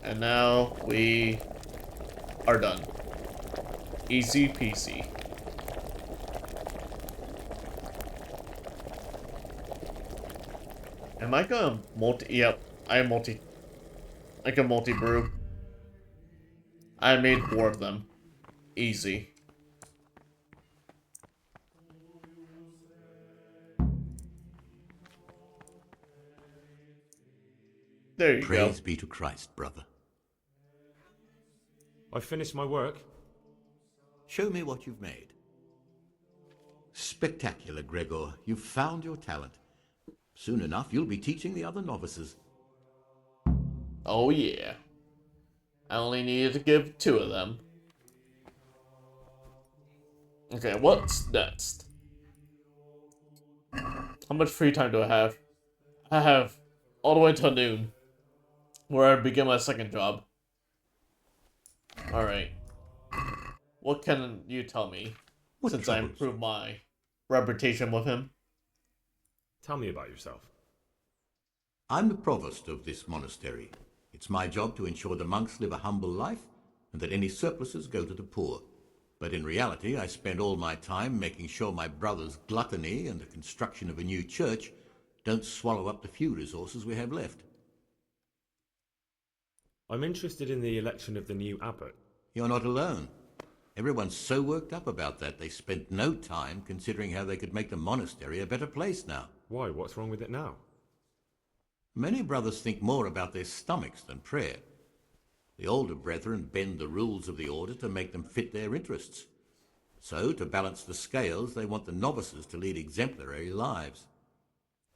And now we are done. Easy peasy. Am I gonna multi? Yep, I am multi. I can multi-brew. I made 4 of them. Easy. There you go. Praise be to Christ, brother. I finished my work. Show me what you've made. Spectacular, Gregor. You've found your talent. Soon enough, you'll be teaching the other novices. Oh yeah. I only needed to give 2 of them. Okay, what's next? How much free time do I have? I have all the way till noon, where I begin my second job. Alright. What can you tell me, since I improved my reputation with him? Tell me about yourself. I'm the provost of this monastery. It's my job to ensure the monks live a humble life and that any surpluses go to the poor. But in reality, I spend all my time making sure my brother's gluttony and the construction of a new church don't swallow up the few resources we have left. I'm interested in the election of the new abbot. You're not alone. Everyone's so worked up about that they spent no time considering how they could make the monastery a better place now. Why? What's wrong with it now? Many brothers think more about their stomachs than prayer. The older brethren bend the rules of the order to make them fit their interests. So, to balance the scales, they want the novices to lead exemplary lives.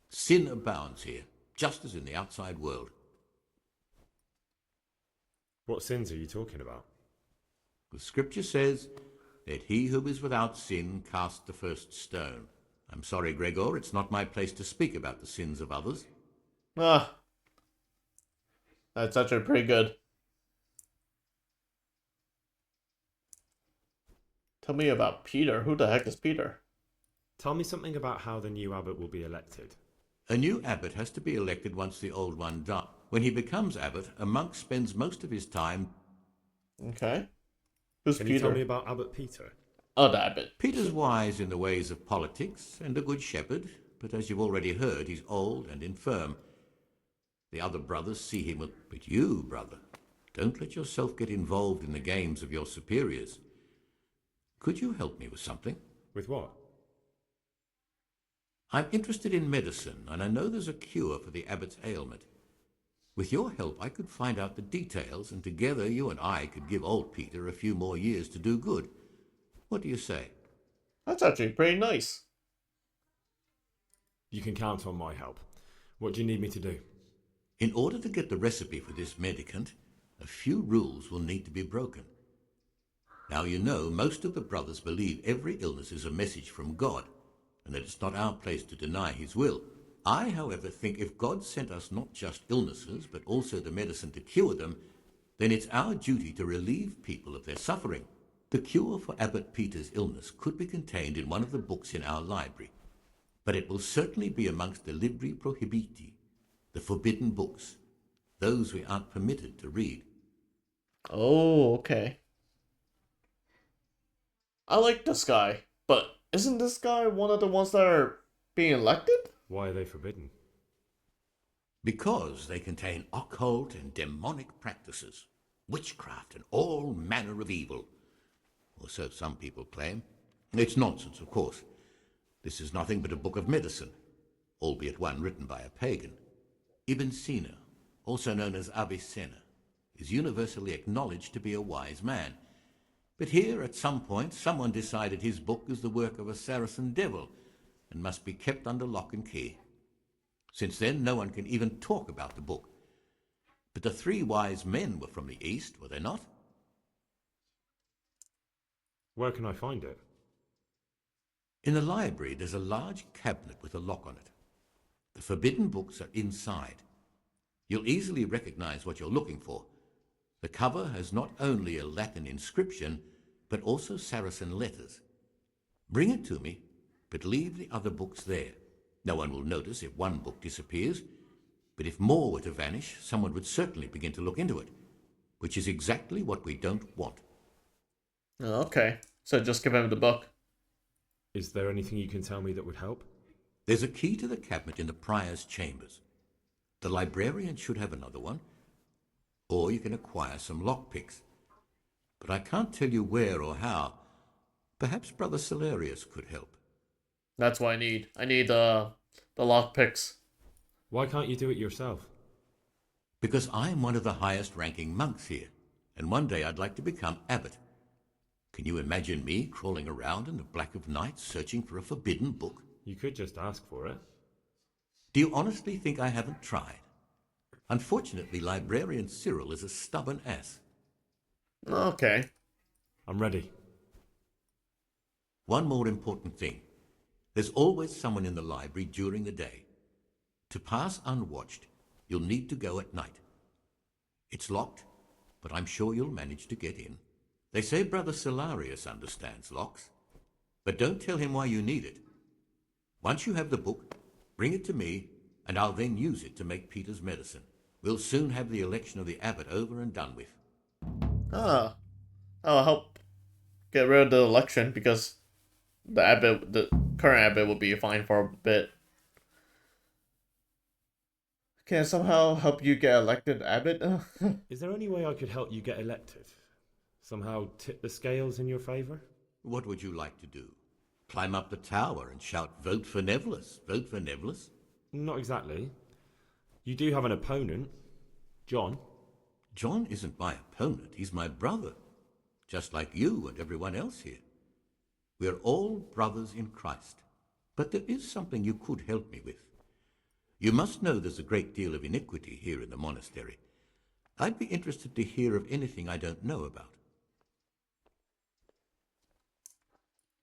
Sin abounds here, just as in the outside world. What sins are you talking about? The scripture says, "Let he who is without sin cast the first stone." I'm sorry, Gregor, it's not my place to speak about the sins of others. Ah. That's actually pretty good. Tell me about Peter. Who the heck is Peter? Tell me something about how the new abbot will be elected. A new abbot has to be elected once the old one dies. When he becomes abbot, a monk spends most of his time... Okay. Who's Can Peter? you tell me about Abbot Peter? Oh, the abbot. Peter's wise in the ways of politics and a good shepherd, but as you've already heard, he's old and infirm. The other brothers see him with... But you, brother, don't let yourself get involved in the games of your superiors. Could you help me with something? With what? I'm interested in medicine, and I know there's a cure for the abbot's ailment. With your help, I could find out the details, and together you and I could give old Peter a few more years to do good. What do you say? That's actually pretty nice. You can count on my help. What do you need me to do? In order to get the recipe for this medicament, a few rules will need to be broken. Now you know most of the brothers believe every illness is a message from God, and that it's not our place to deny his will. I, however, think if God sent us not just illnesses, but also the medicine to cure them, then it's our duty to relieve people of their suffering. The cure for Abbot Peter's illness could be contained in one of the books in our library, but it will certainly be amongst the Libri Prohibiti, the forbidden books, those we aren't permitted to read. Oh, okay. I like this guy, but isn't this guy one of the ones that are being elected? Why are they forbidden? Because they contain occult and demonic practices, witchcraft and all manner of evil. Or so some people claim. It's nonsense, of course. This is nothing but a book of medicine, albeit one written by a pagan. Ibn Sina, also known as Avicenna, is universally acknowledged to be a wise man. But here, at some point, someone decided his book is the work of a Saracen devil and must be kept under lock and key. Since then, no one can even talk about the book. But the three wise men were from the East, were they not? Where can I find it? In the library, there's a large cabinet with a lock on it. The forbidden books are inside. You'll easily recognize what you're looking for. The cover has not only a Latin inscription, but also Saracen letters. Bring it to me, but leave the other books there. No one will notice if one book disappears, but if more were to vanish, someone would certainly begin to look into it, which is exactly what we don't want. Okay, so just give him the book. Is there anything you can tell me that would help? There's a key to the cabinet in the prior's chambers. The librarian should have another one, or you can acquire some lockpicks. But I can't tell you where or how. Perhaps Brother Celerius could help. That's what I need. I need the lockpicks. Why can't you do it yourself? Because I'm one of the highest-ranking monks here, and one day I'd like to become abbot. Can you imagine me crawling around in the black of night searching for a forbidden book? You could just ask for it. Do you honestly think I haven't tried? Unfortunately, Librarian Cyril is a stubborn ass. Okay. I'm ready. One more important thing. There's always someone in the library during the day. To pass unwatched, you'll need to go at night. It's locked, but I'm sure you'll manage to get in. They say Brother Celerius understands locks, but don't tell him why you need it. Once you have the book, bring it to me, and I'll then use it to make Peter's medicine. We'll soon have the election of the abbot over and done with. Ah. I'll help get rid of the election because the current abbot will be fine for a bit. Can I somehow help you get elected abbot? Is there any way I could help you get elected? Somehow tip the scales in your favour? What would you like to do? Climb up the tower and shout, "Vote for Nevlis, vote for Nevlis"? Not exactly. You do have an opponent, John. John isn't my opponent, he's my brother. Just like you and everyone else here. We're all brothers in Christ. But there is something you could help me with. You must know there's a great deal of iniquity here in the monastery. I'd be interested to hear of anything I don't know about.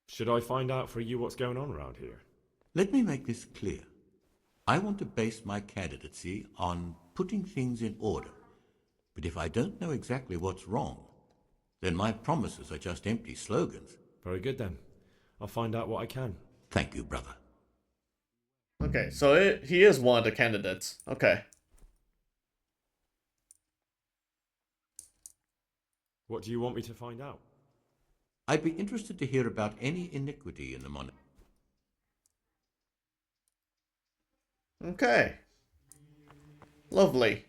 Should I find out for you what's going on around here? Let me make this clear. I want to base my candidacy on putting things in order. But if I don't know exactly what's wrong, then my promises are just empty slogans. Very good then. I'll find out what I can. Thank you, brother. Okay, so he is one of the candidates. Okay. What do you want me to find out? I'd be interested to hear about any iniquity in the monastery. Okay. Lovely.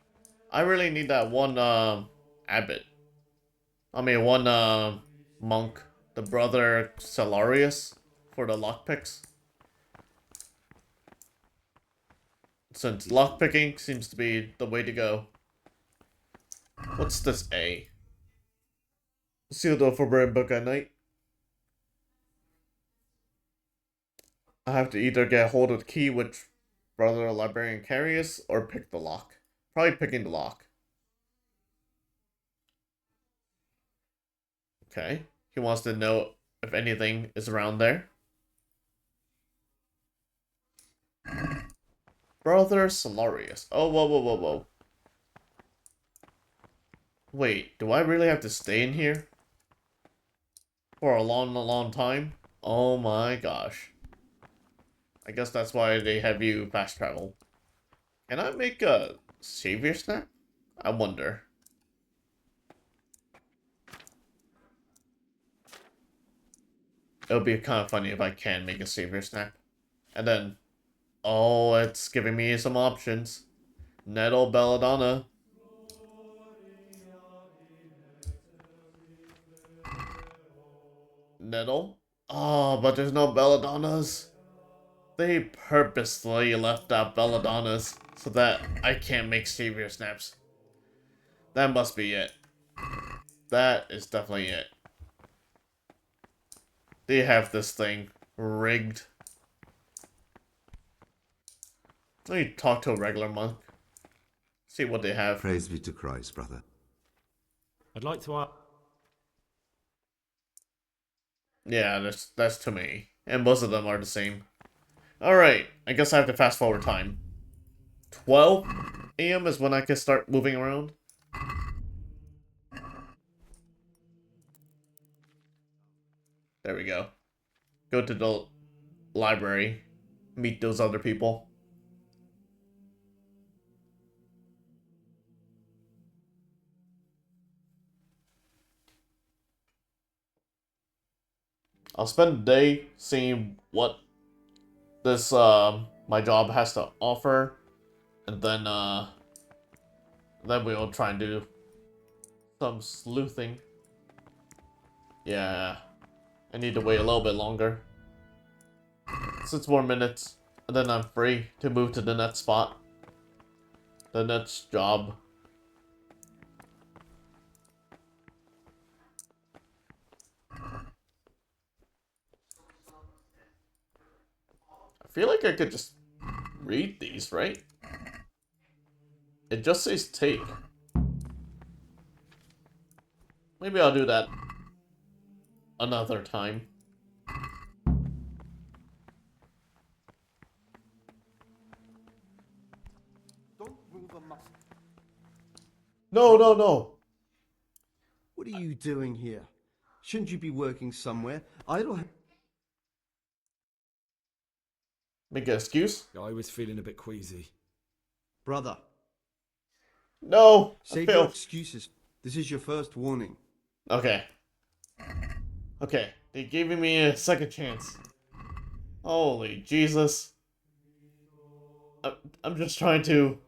I really need that one abbot. One monk, the brother Celarius, for the lockpicks. Since lockpicking seems to be the way to go. What's this A? Seal the forbidden book at night. I have to either get hold of the key which brother librarian carries or pick the lock. Probably picking the lock. Okay. He wants to know if anything is around there. Brother Solarius. Oh, whoa. Wait, do I really have to stay in here? For a long time? Oh my gosh. I guess that's why they have you fast travel. Can I make a savior snap? I wonder. It would be kind of funny if I can make a savior snap. And then, oh, it's giving me some options. Nettle Belladonna. Nettle? Oh, but there's no Belladonnas. They purposely left out Belladonnas so that I can't make savior snaps. That must be it. That is definitely it. They have this thing rigged. Let me talk to a regular monk. See what they have. Praise be to Christ, brother. I'd like to ask... Yeah, that's too many. And most of them are the same. Alright, I guess I have to fast forward time. 12 a.m. is when I can start moving around. There we go. Go to the library. Meet those other people. I'll spend the day seeing what this my job has to offer, and then we'll try and do some sleuthing. Yeah, I need to wait a little bit longer. 6 more minutes, and then I'm free to move to the next spot. The next job. I feel like I could just read these, right? It just says take. Maybe I'll do that another time. Don't move a muscle. No. What are you doing here? Shouldn't you be working somewhere? Idle. Make an excuse? I was feeling a bit queasy. Brother. No! Save your excuses. This is your first warning. Okay. Okay, they gave me a second chance. Holy Jesus. I'm just trying to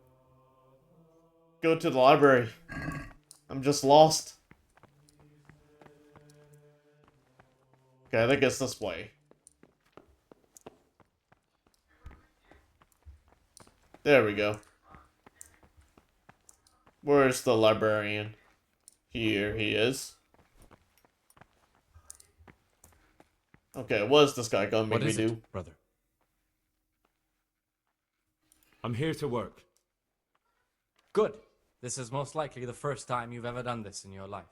go to the library. I'm just lost. Okay, I think it's this way. There we go. Where's the librarian? Here he is. Okay, what is this guy gonna make me do? Brother? I'm here to work. Good. This is most likely the first time you've ever done this in your life.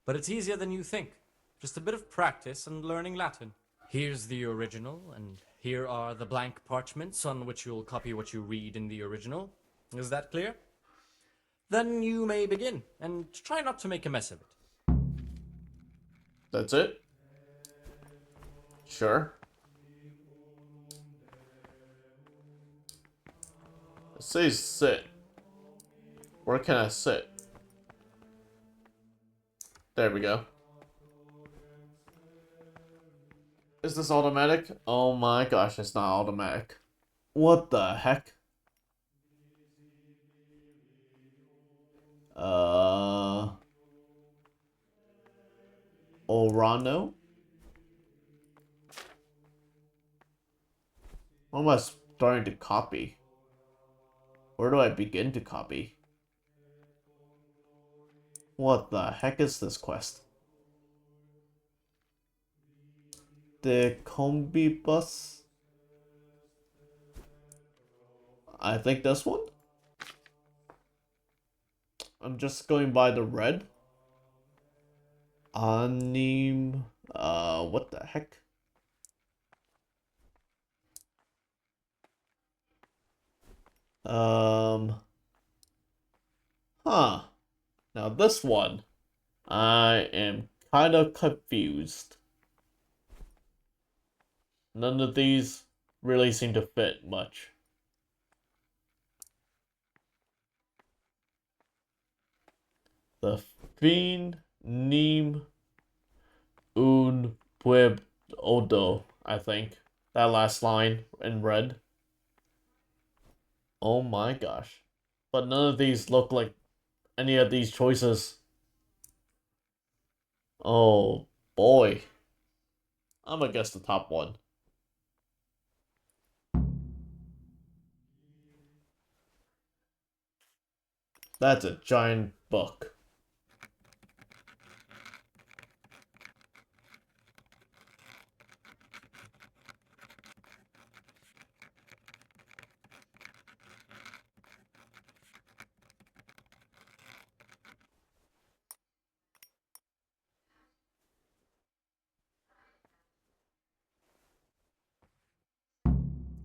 But it's easier than you think. Just a bit of practice and learning Latin. Here's the original, and here are the blank parchments on which you'll copy what you read in the original. Is that clear? Then you may begin, and try not to make a mess of it. That's it? Sure. It says sit. Where can I sit? There we go. Is this automatic? Oh my gosh, it's not automatic. What the heck? Orano? What am I starting to copy? Where do I begin to copy? What the heck is this quest? The combi bus? I think this one? I'm just going by the red. Anim... what the heck? Huh. Now this one, I am kind of confused. None of these really seem to fit much. The fin nim un pueb odo, I think. That last line in red. Oh my gosh. But none of these look like any of these choices. Oh boy. I'm gonna guess the top one. That's a giant book.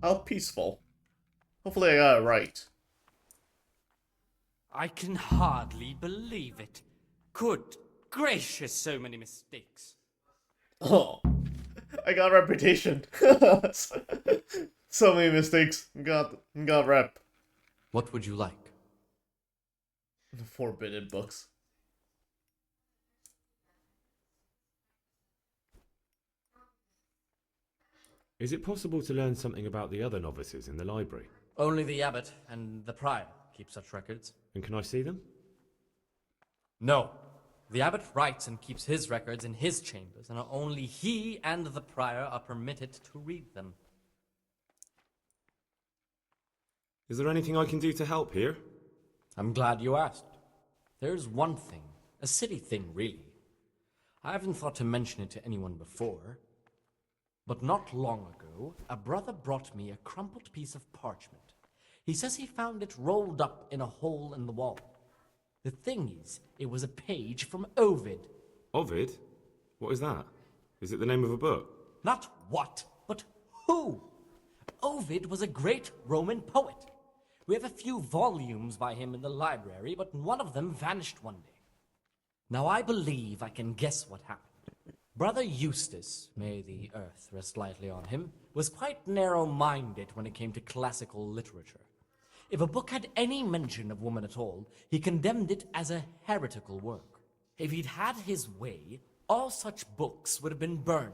How peaceful. Hopefully I got it right. I can hardly believe it. Good gracious, so many mistakes. Oh, I got reputation. So many mistakes. Got rep. What would you like? The forbidden books. Is it possible to learn something about the other novices in the library? Only the abbot and the prior keep such records. And can I see them? No. The abbot writes and keeps his records in his chambers, and only he and the prior are permitted to read them. Is there anything I can do to help here? I'm glad you asked. There's one thing, a silly thing really. I haven't thought to mention it to anyone before, but not long ago, a brother brought me a crumpled piece of parchment. He says he found it rolled up in a hole in the wall. The thing is, it was a page from Ovid. Ovid? What is that? Is it the name of a book? Not what, but who. Ovid was a great Roman poet. We have a few volumes by him in the library, but one of them vanished one day. Now I believe I can guess what happened. Brother Eustace, may the earth rest lightly on him, was quite narrow-minded when it came to classical literature. If a book had any mention of woman at all, he condemned it as a heretical work. If he'd had his way, all such books would have been burned.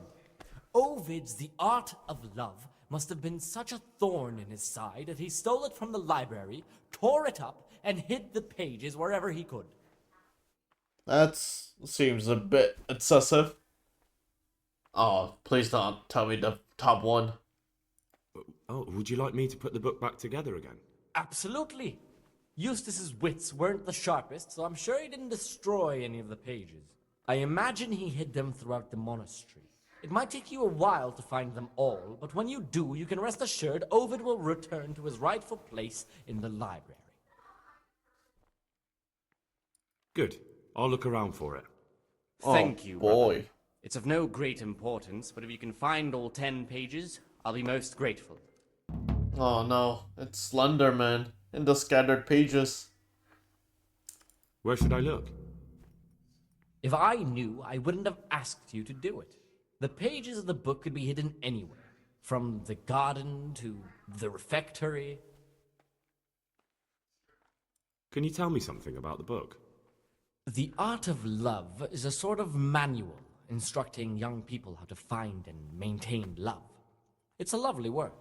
Ovid's The Art of Love must have been such a thorn in his side that he stole it from the library, tore it up, and hid the pages wherever he could. That seems a bit excessive. Oh, please don't tell me the top one. Oh, would you like me to put the book back together again? Absolutely. Eustace's wits weren't the sharpest, so I'm sure he didn't destroy any of the pages. I imagine he hid them throughout the monastery. It might take you a while to find them all, but when you do, you can rest assured Ovid will return to his rightful place in the library. Good. I'll look around for it. Thank you, brother. boy. It's of no great importance, but if you can find all 10 pages, I'll be most grateful. Oh no, it's Slender Man in the scattered pages. Where should I look? If I knew, I wouldn't have asked you to do it. The pages of the book could be hidden anywhere, from the garden to the refectory. Can you tell me something about the book? The Art of Love is a sort of manual instructing young people how to find and maintain love. It's a lovely work.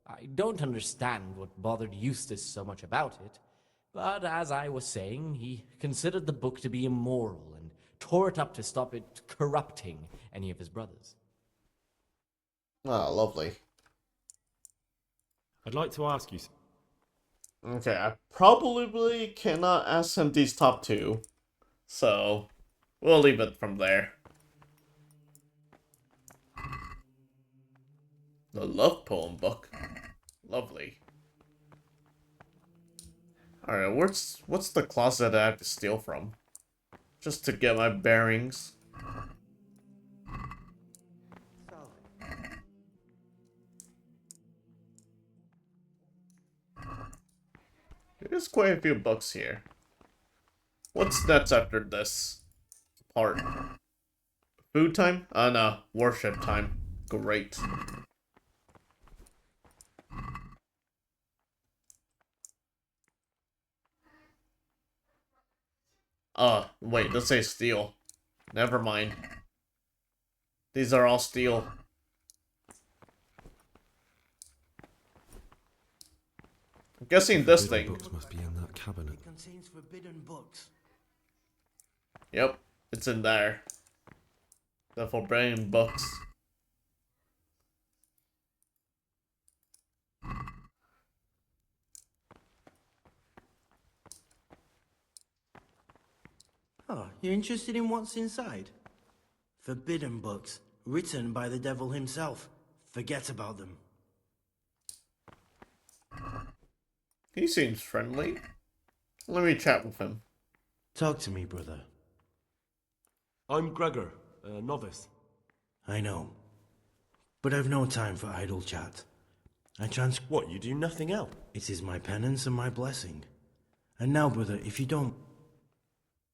I don't understand what bothered Eustace so much about it, but as I was saying, he considered the book to be immoral and tore it up to stop it corrupting any of his brothers. Ah, lovely. I'd like to ask you... Okay, I probably cannot ask him these top two, so we'll leave it from there. The love poem book. Lovely. Alright, what's the closet I have to steal from? Just to get my bearings. There's quite a few books here. What's next after this part? Food time? Oh no, worship time. Great. Wait, this says steel. Never mind. These are all steel. I'm guessing this thing. Books must be in that cabinet. It contains forbidden books. Yep, it's in there. The forbidden books. Oh, you're interested in what's inside? Forbidden books, written by the devil himself. Forget about them. He seems friendly. Let me chat with him. Talk to me, brother. I'm Gregor, a novice. I know. But I've no time for idle chat. What, you do nothing else? It is my penance and my blessing. And now, brother, if you don't...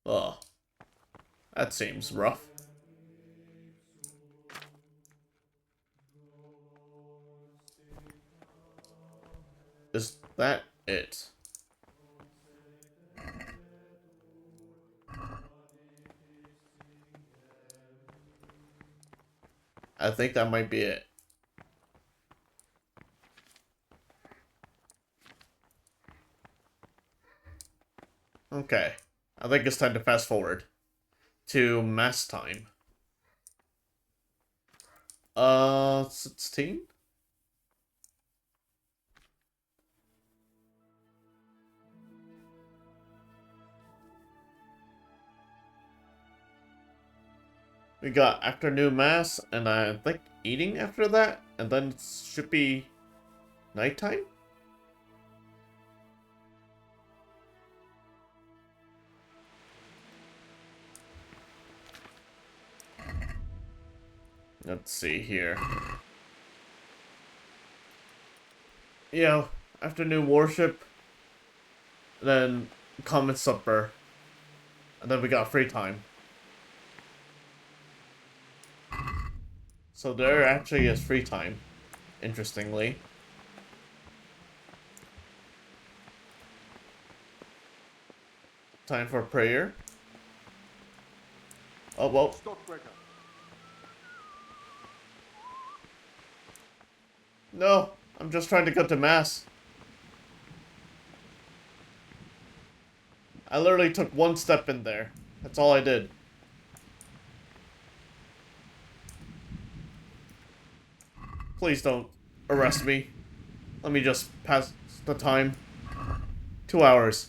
Oh, that seems rough. Is that it? I think that might be it. Okay. I think it's time to fast forward to mass time. 16? We got afternoon mass, and I think eating after that, and then it should be nighttime? Let's see here. Yeah, afternoon worship, then common supper, and then we got free time. So there actually is free time, interestingly. Time for prayer. Oh, well. No, I'm just trying to go to mass. I literally took one step in there. That's all I did. Please don't arrest me. Let me just pass the time. 2 hours.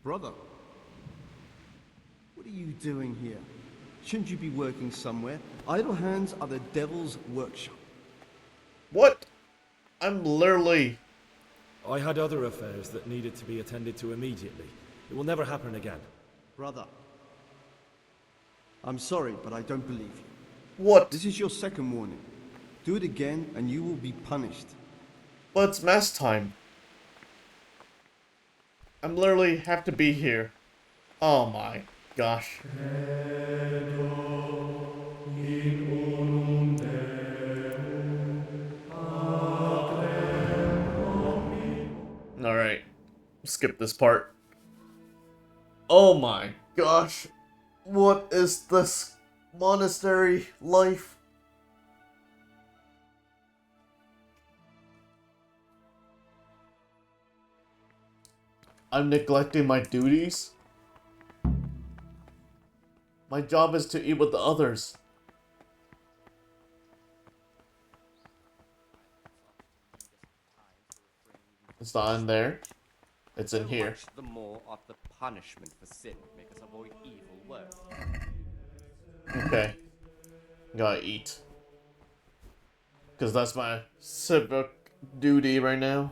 Brother, what are you doing here? Shouldn't you be working somewhere? Idle hands are the devil's workshop. What? I'm literally... I had other affairs that needed to be attended to immediately. It will never happen again. Brother, I'm sorry, but I don't believe you. What? This is your second warning. Do it again and you will be punished. But it's mass time. I'm literally have to be here. Oh my gosh. Alright. Skip this part. Oh my gosh. What is this monastery life? I'm neglecting my duties? My job is to eat with the others. It's not in there. It's in here. The more of the punishment for sin make us avoid evil works. Okay. Gotta eat. Because that's my civic duty right now.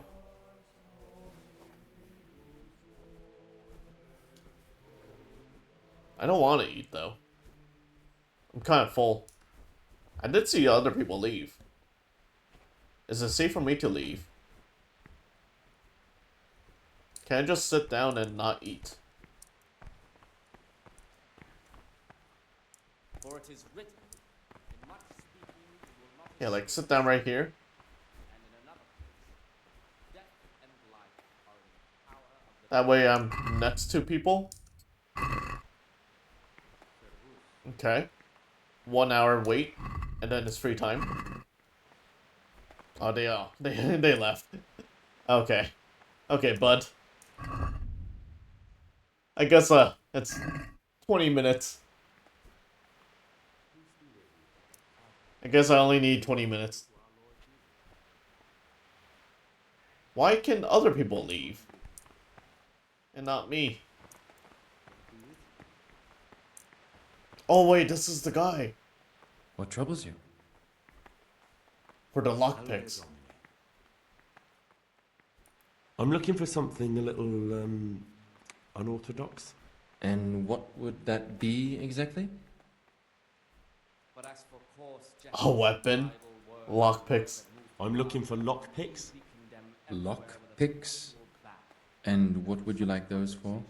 I don't want to eat, though. I'm kind of full. I did see other people leave. Is it safe for me to leave? Can I just sit down and not eat? For it is written, in much speaking you will not Yeah, like sit down right here. and in another place, death and life are in the power of the That way I'm next to people. Okay. 1 hour wait, and then it's free time. Oh, they are. They left. Okay. Okay, bud. I guess it's 20 minutes. I guess I only need 20 minutes. Why can other people leave? And not me? Oh wait, this is the guy. What troubles you? For the lockpicks. I'm looking for something a little, unorthodox. And what would that be exactly? But as for coarse A weapon? Lockpicks. I'm looking for lockpicks. Lockpicks? And what would you like those for?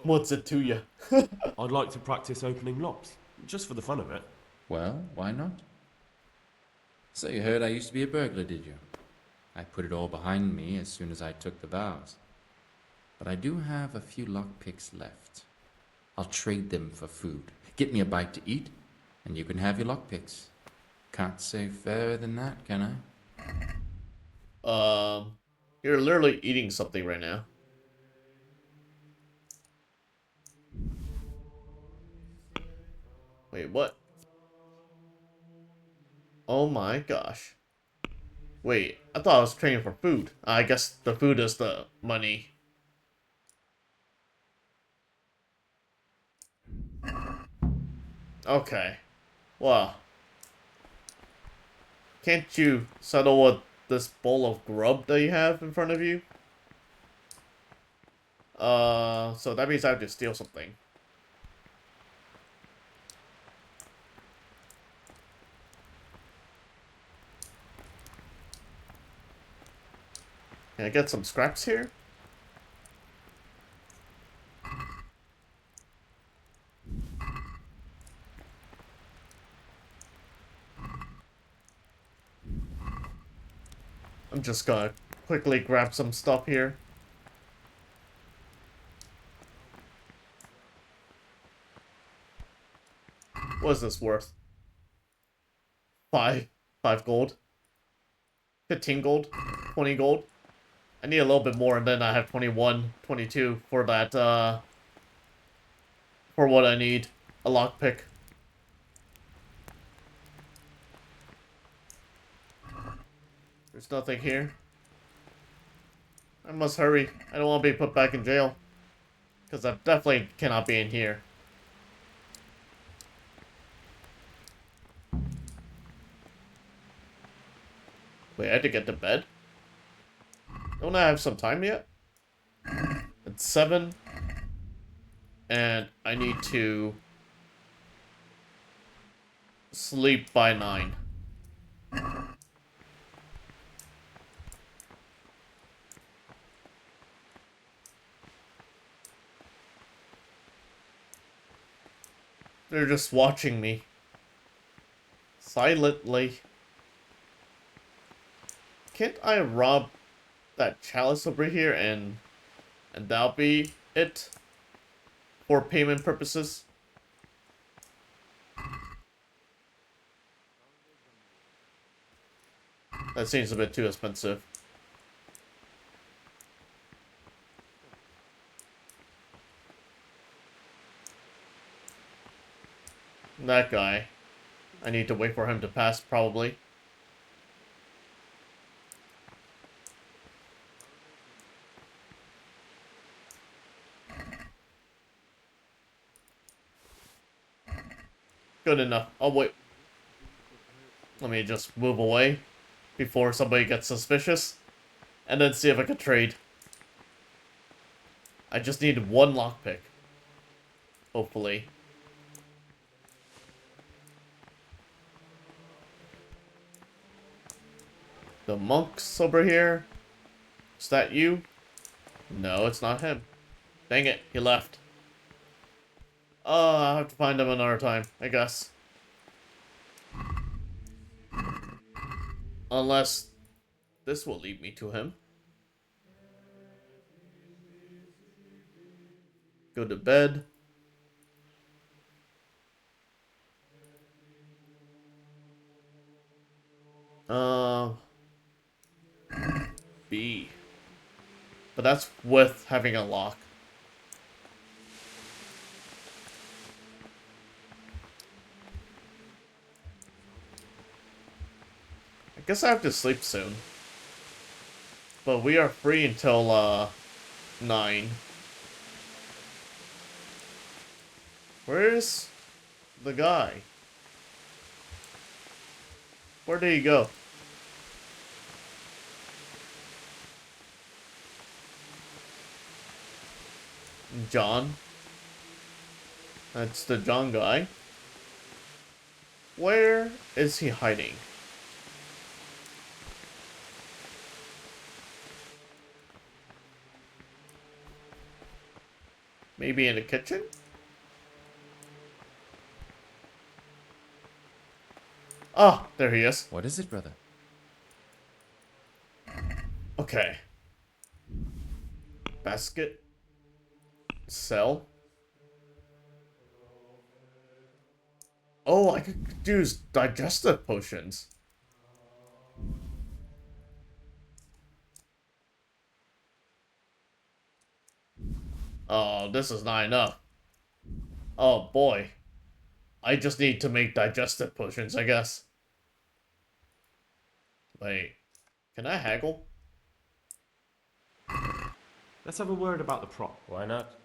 What's it to you? I'd like to practice opening locks, just for the fun of it. Well, why not? So you heard I used to be a burglar, did you? I put it all behind me as soon as I took the vows. But I do have a few lockpicks left. I'll trade them for food. Get me a bite to eat, and you can have your lockpicks. Can't say fairer than that, can I? You're literally eating something right now. Wait, what? Oh my gosh. Wait, I thought I was trading for food. I guess the food is the money. Okay. Well. Can't you settle with this bowl of grub that you have in front of you? So that means I have to steal something. Can I get some scraps here? I'm just gonna quickly grab some stuff here. What is this worth? 5 gold. 15 gold. 20 gold. I need a little bit more, and then I have 21, 22 for that, for what I need. A lockpick. There's nothing here. I must hurry. I don't want to be put back in jail. Because I definitely cannot be in here. Wait, I had to get to bed? Don't I have some time yet? It's 7. And I need to sleep by 9. They're just watching me. Silently. Can't I rob that chalice over here and that'll be it? For payment purposes? That seems a bit too expensive. That guy. I need to wait for him to pass, probably. Good enough. Oh, wait. Let me just move away before somebody gets suspicious. And then see if I can trade. I just need 1 lockpick. Hopefully. The monk's over here. Is that you? No, it's not him. Dang it, he left. Oh, I'll have to find him another time, I guess. Unless this will lead me to him. Go to bed. B. But that's with having a lock. I guess I have to sleep soon. But we are free until, 9. Where's the guy? Where did he go? John? That's the John guy. Where is he hiding? Maybe in the kitchen? Ah, there he is. What is it, brother? Okay. Basket. Sell. Oh, I could use digestive potions. Oh, this is not enough. Oh boy. I just need to make digestive potions, I guess. Wait. Can I haggle? Let's have a word about the prop. Why not?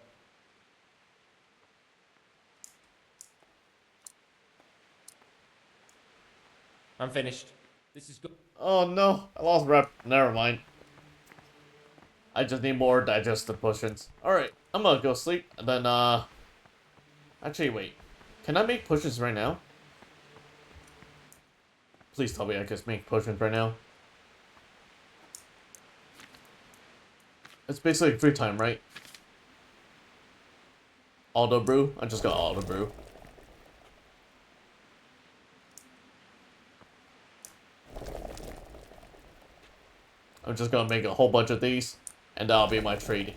I'm finished. This is good. Oh no, I lost rep. Never mind. I just need more digestive potions. Alright, I'm gonna go sleep, and then, actually, wait. Can I make potions right now? Please tell me I can make potions right now. It's basically free time, right? Auto brew? I just got auto brew. I'm just gonna make a whole bunch of these, and that'll be my trade.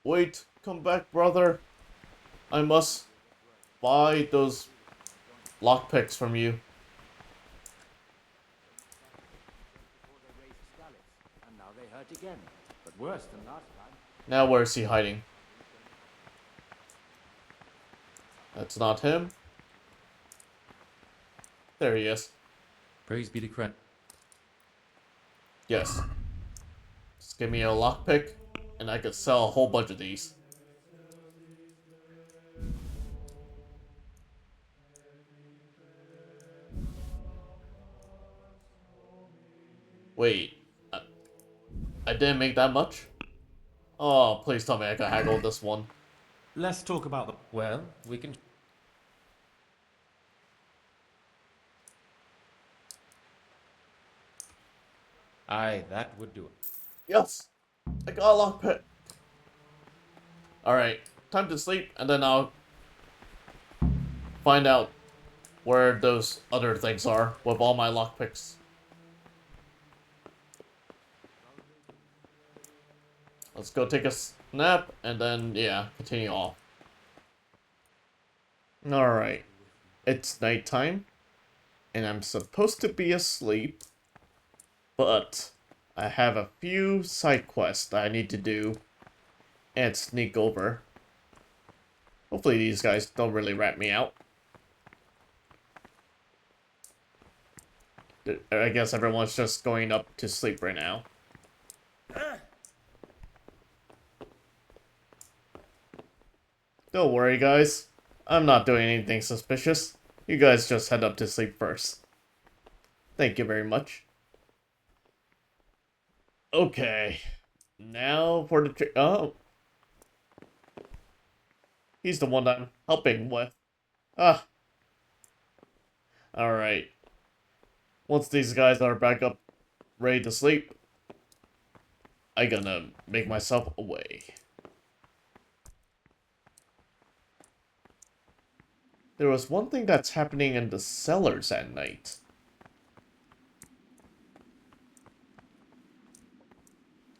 Wait, come back, brother. I must buy those lockpicks from you. And now they hurt again, but worse than last time. Now where is he hiding? That's not him. There he is. Praise be to Christ. Yes. Just give me a lockpick, and I could sell a whole bunch of these. Wait. I didn't make that much? Oh, please tell me I can haggle this one. Let's talk about the... Well, we can... Aye, that would do it. Yes! I got a lockpick. Alright, time to sleep, and then I'll find out where those other things are with all my lockpicks. Let's go take a nap, and then, yeah, continue off. Alright. It's nighttime, and I'm supposed to be asleep, but I have a few side quests that I need to do and sneak over. Hopefully these guys don't really rat me out. I guess everyone's just going up to sleep right now. Don't worry, guys. I'm not doing anything suspicious. You guys just head up to sleep first. Thank you very much. Okay. Now for the... Oh. He's the one I'm helping with. Ah. Alright. Once these guys are back up, ready to sleep, I'm gonna make myself away. There was one thing that's happening in the cellars at night.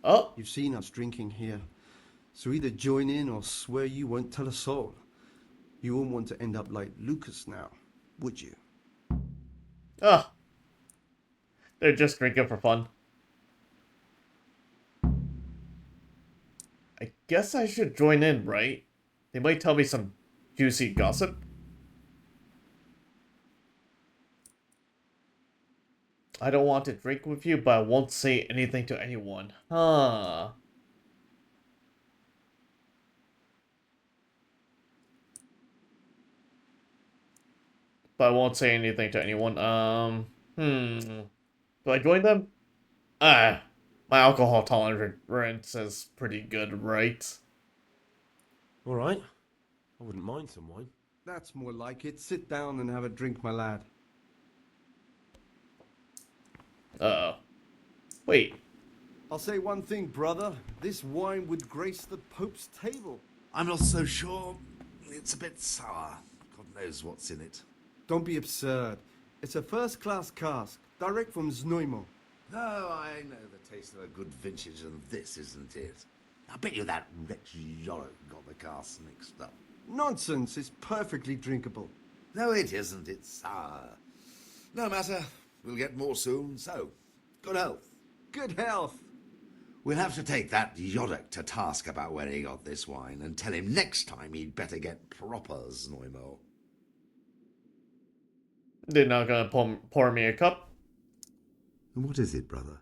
Oh! You've seen us drinking here, so either join in or swear you won't tell a soul. You won't want to end up like Lucas now, would you? Ah! They're just drinking for fun. I guess I should join in, right? They might tell me some juicy gossip. I don't want to drink with you, but I won't say anything to anyone. Huh. But I won't say anything to anyone. Do I join them? Ah, my alcohol tolerance is pretty good, right? Alright. I wouldn't mind some wine. That's more like it. Sit down and have a drink, my lad. Uh-oh. Wait. I'll say one thing, brother. This wine would grace the Pope's table. I'm not so sure. It's a bit sour. God knows what's in it. Don't be absurd. It's a first-class cask, direct from Znojmo. No, I know the taste of a good vintage, and this isn't it. I bet you that wretch Yorick got the casks mixed up. Nonsense. It's perfectly drinkable. No, it isn't. It's sour. No matter. We'll get more soon, so good health. Good health. We'll have to take that Yorick to task about where he got this wine and tell him next time he'd better get proper Znojmo. They're not gonna pour me a cup? What is it, brother?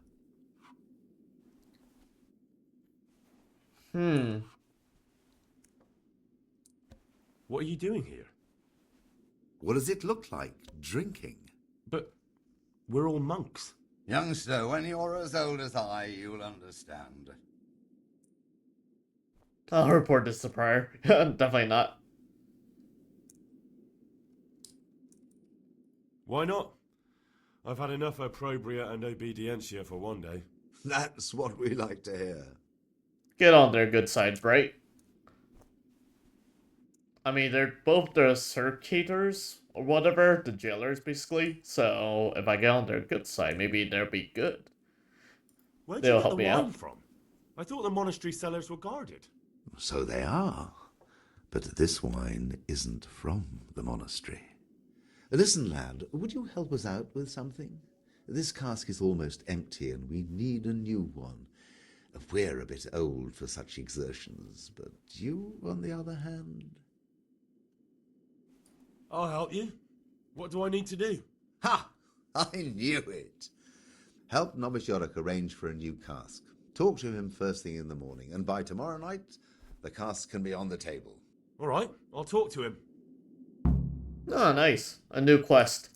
What are you doing here? What does it look like? Drinking? But we're all monks. Youngster, when you're as old as I, you'll understand. I'll report this to Prior. Definitely not. Why not? I've had enough opprobria and obedientia for one day. That's what we like to hear. Get on their good side, right? I mean, they're both the circators, or whatever, the jailers, basically. So, if I get on their good side, maybe they'll be good. Where'd They'll you get help the me wine out. from? I thought the monastery cellars were guarded. So they are. But this wine isn't from the monastery. Listen, lad, would you help us out with something? This cask is almost empty and we need a new one. We're a bit old for such exertions, but you, on the other hand... I'll help you. What do I need to do? Ha! I knew it. Help Novice Yorick arrange for a new cask. Talk to him first thing in the morning, and by tomorrow night, the cask can be on the table. All right, I'll talk to him. Oh, nice. A new quest.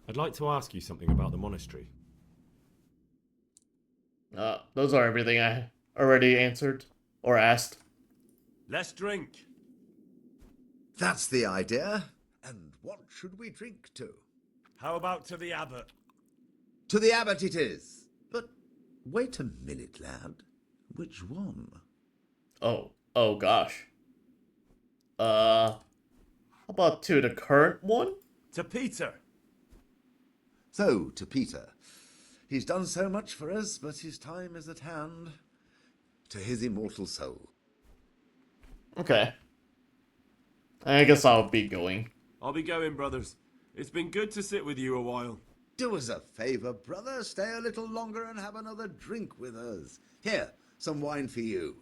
I'd like to ask you something about the monastery. Those are everything I already answered or asked. Let's drink. That's the idea. And what should we drink to? How about to the abbot? To the abbot it is. But wait a minute, lad. Which one? Oh gosh. How about to the current one? To Peter. So, to Peter. He's done so much for us, but his time is at hand. To his immortal soul. Okay. I guess I'll be going. I'll be going, brothers. It's been good to sit with you a while. Do us a favour, brother. Stay a little longer and have another drink with us. Here, some wine for you.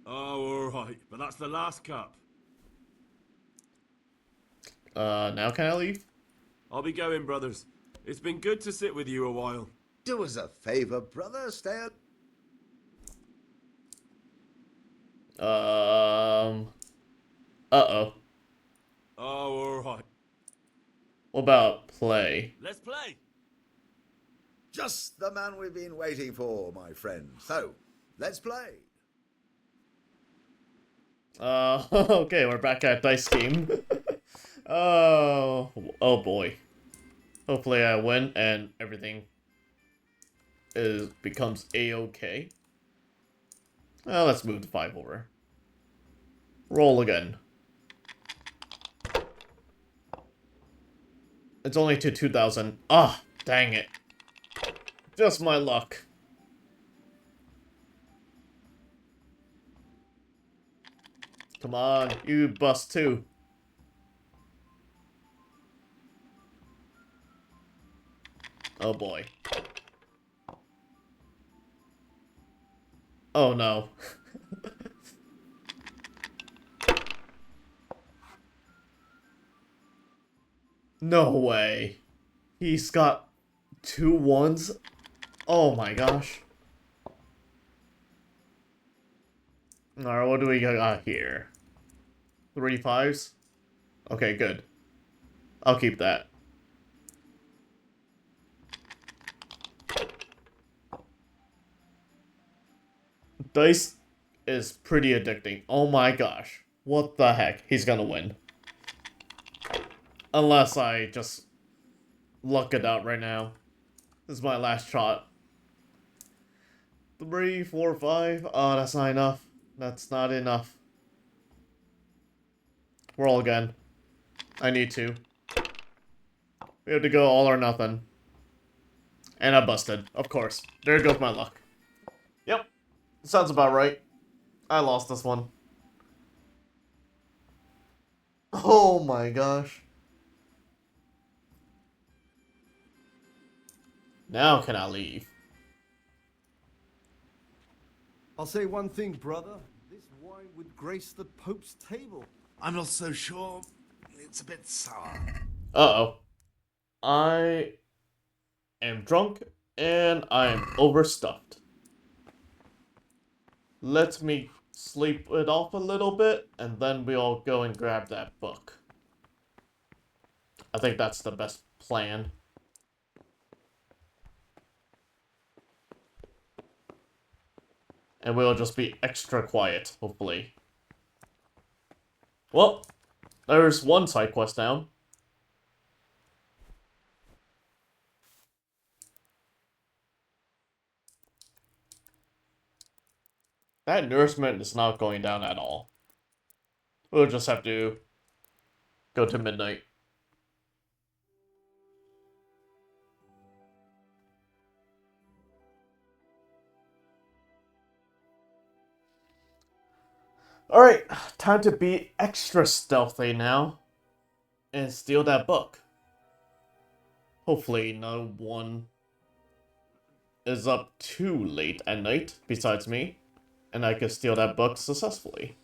Oh, all right. But that's the last cup. Now can I leave? I'll be going, brothers. It's been good to sit with you a while. Do us a favour, brother. Stay a... Uh-oh. Oh, all right. What about play? Let's play. Just the man we've been waiting for, my friend. So, let's play. Okay, we're back at dice game. Oh boy. Hopefully I win and everything becomes a-okay. Well, let's move the 5 over. Roll again. It's only to 2,000. Ah, dang it. Just my luck. Come on, you bust too. Oh boy. Oh no. No way. He's got 2 1s? Oh my gosh. Alright, what do we got here? 3 5s? Okay, good. I'll keep that. Dice is pretty addicting. Oh my gosh. What the heck? He's gonna win. Unless I just luck it out right now. This is my last shot. 3, 4, 5. Oh, that's not enough. That's not enough. Roll again. I need to. We have to go all or nothing. And I busted, of course. There goes my luck. Yep. Sounds about right. I lost this one. Oh my gosh. Now can I leave? I'll say one thing, brother. This wine would grace the Pope's table. I'm not so sure. It's a bit sour. Uh-oh. I am drunk and I am overstuffed. Let me sleep it off a little bit and then we'll go and grab that book. I think that's the best plan. And we'll just be extra quiet, hopefully. Well, there's one side quest down. That nourishment is not going down at all. We'll just have to go to midnight. Alright, time to be extra stealthy now. And steal that book. Hopefully no one is up too late at night besides me. and I could steal that book successfully.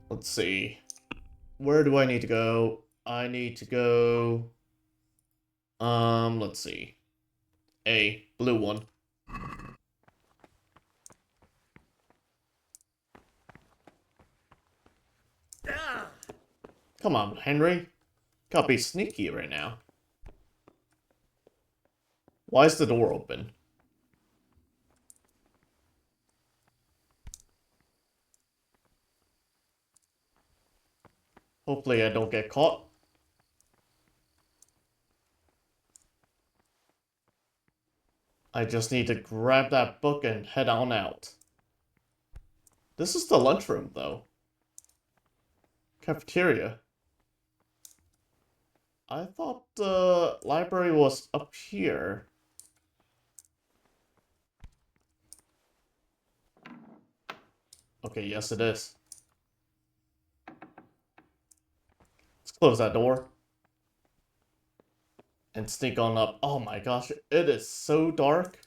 Let's see. Where do I need to go? I need to go... let's see. A blue one. Come on, Henry. Gotta be sneaky right now. Why is the door open? Hopefully I don't get caught. I just need to grab that book and head on out. This is the lunchroom, though. Cafeteria. I thought the library was up here. Okay, yes it is. Let's close that door. And sneak on up. Oh my gosh, it is so dark.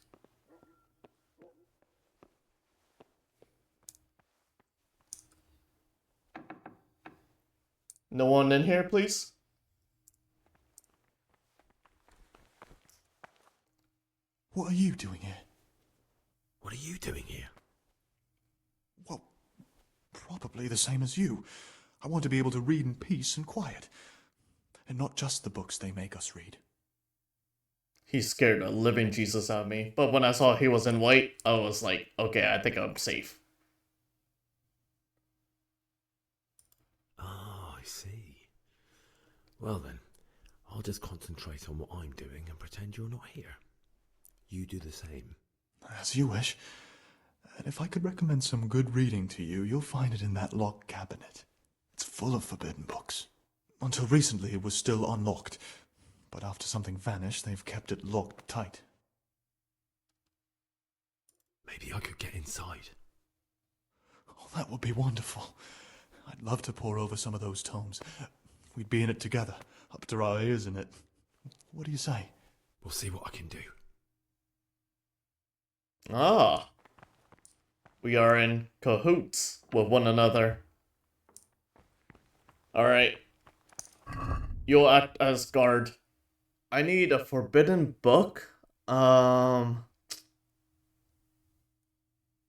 No one in here, please? What are you doing here? What are you doing here? Well, probably the same as you. I want to be able to read in peace and quiet. And not just the books they make us read. He scared the living Jesus out of me. But when I saw he was in white, I was like, okay, I think I'm safe. Ah, I see. Well then, I'll just concentrate on what I'm doing and pretend you're not here. You do the same. As you wish. And if I could recommend some good reading to you, you'll find it in that locked cabinet. It's full of forbidden books. Until recently it was still unlocked. But after something vanished, they've kept it locked tight. Maybe I could get inside. Oh, that would be wonderful. I'd love to pore over some of those tomes. We'd be in it together, up to our ears in it. What do you say? We'll see what I can do. Ah. We are in cahoots with one another. Alright. You'll act as guard. I need a forbidden book.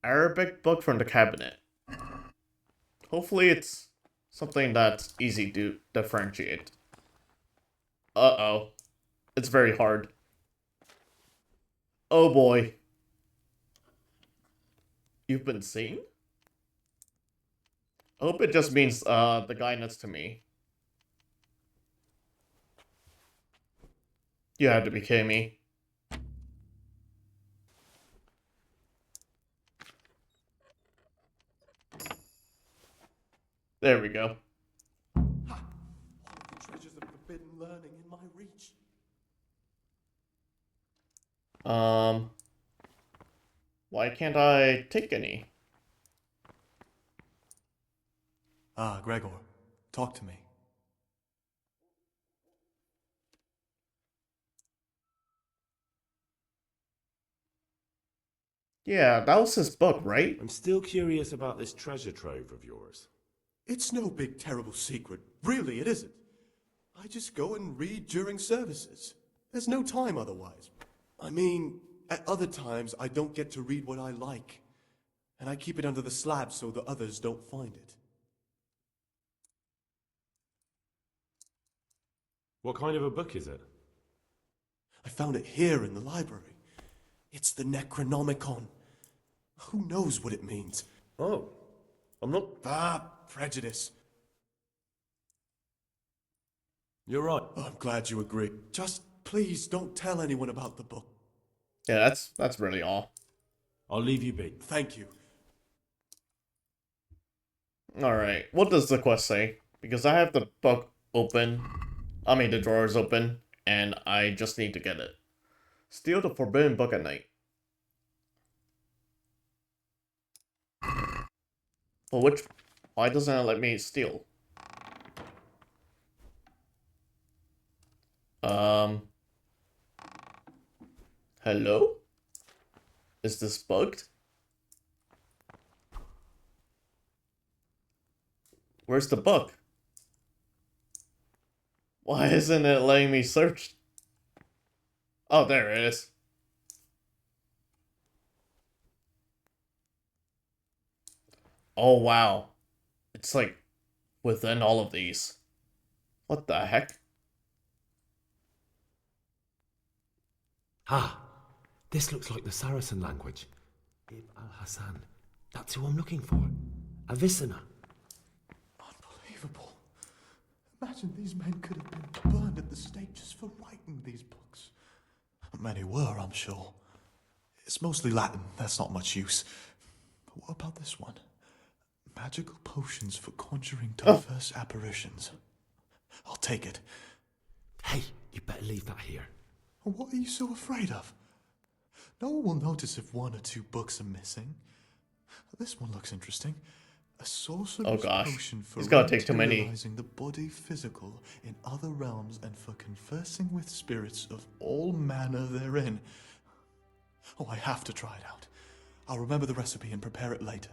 Arabic book from the cabinet. Hopefully it's something that's easy to differentiate. Uh-oh. It's very hard. Oh boy. You've been seen? I hope it just means the guy next to me. You had to be kidding me. There we go. Ha! All of the treasures of forbidden learning in my reach. Why can't I take any? Ah, Gregor, talk to me. Yeah, that was his book, right? I'm still curious about this treasure trove of yours. It's no big terrible secret. Really, it isn't. I just go and read during services. There's no time otherwise. I mean, at other times I don't get to read what I like. And I keep it under the slab so the others don't find it. What kind of a book is it? I found it here in the library. It's the Necronomicon. Who knows what it means? Oh, I'm not... Ah, prejudice. You're right. Oh, I'm glad you agree. Just please don't tell anyone about the book. Yeah, that's really all. I'll leave you be. Thank you. Alright, what does the quest say? Because I have the book open. I mean, the drawer is open, and I just need to get it. Steal the forbidden book at night. For which... Why doesn't it let me steal? Hello? Is this bugged? Where's the book? Why isn't it letting me search? Oh, there it is. Oh, wow. It's like within all of these. What the heck? Ah, this looks like the Saracen language. Ibn al-Hassan. That's who I'm looking for. Avicenna. Unbelievable. Imagine these men could have been burned at the stake just for writing these books. Many were, I'm sure. It's mostly Latin, that's not much use. But what about this one? Magical potions for conjuring diverse apparitions. I'll take it. Hey, you better leave that here. What are you so afraid of? No one will notice if 1 or 2 books are missing. This one looks interesting. A sorcerer's potion for He's gotta take too many. materializing the body physical in other realms and for conversing with spirits of all manner therein. Oh, I have to try it out. I'll remember the recipe and prepare it later.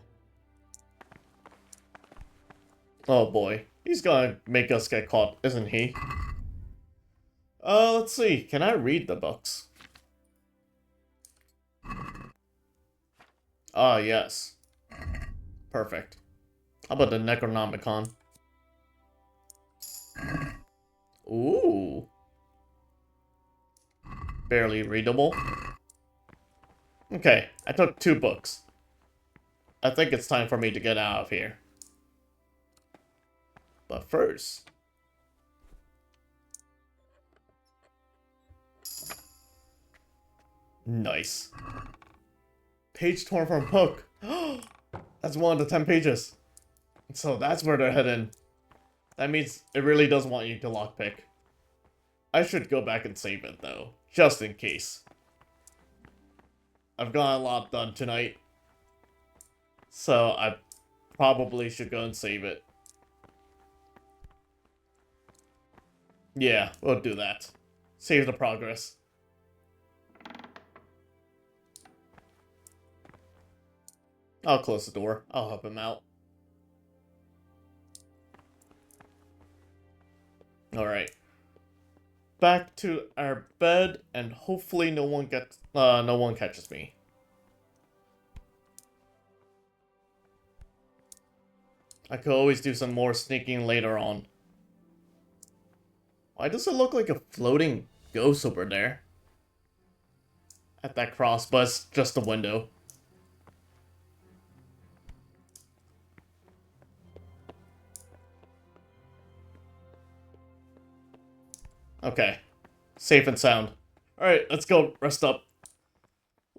Oh boy. He's gonna make us get caught, isn't he? Let's see. Can I read the books? Ah, yes. Perfect. How about the Necronomicon? Ooh. Barely readable. Okay, I took 2 books. I think it's time for me to get out of here. But first... Nice. Page torn from book. That's one of the 10 pages. So that's where they're heading. That means it really does want you to lockpick. I should go back and save it though, just in case. I've got a lot done tonight. So I probably should go and save it. Yeah, we'll do that. Save the progress. I'll close the door. I'll help him out. Alright. Back to our bed, and hopefully no one catches me. I could always do some more sneaking later on. Why does it look like a floating ghost over there? At that cross, but it's just a window. Okay. Safe and sound. Alright, let's go rest up.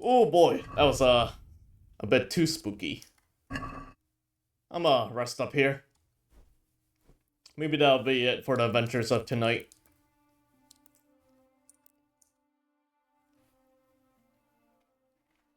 Oh boy, that was a bit too spooky. I'm rest up here. Maybe that'll be it for the adventures of tonight.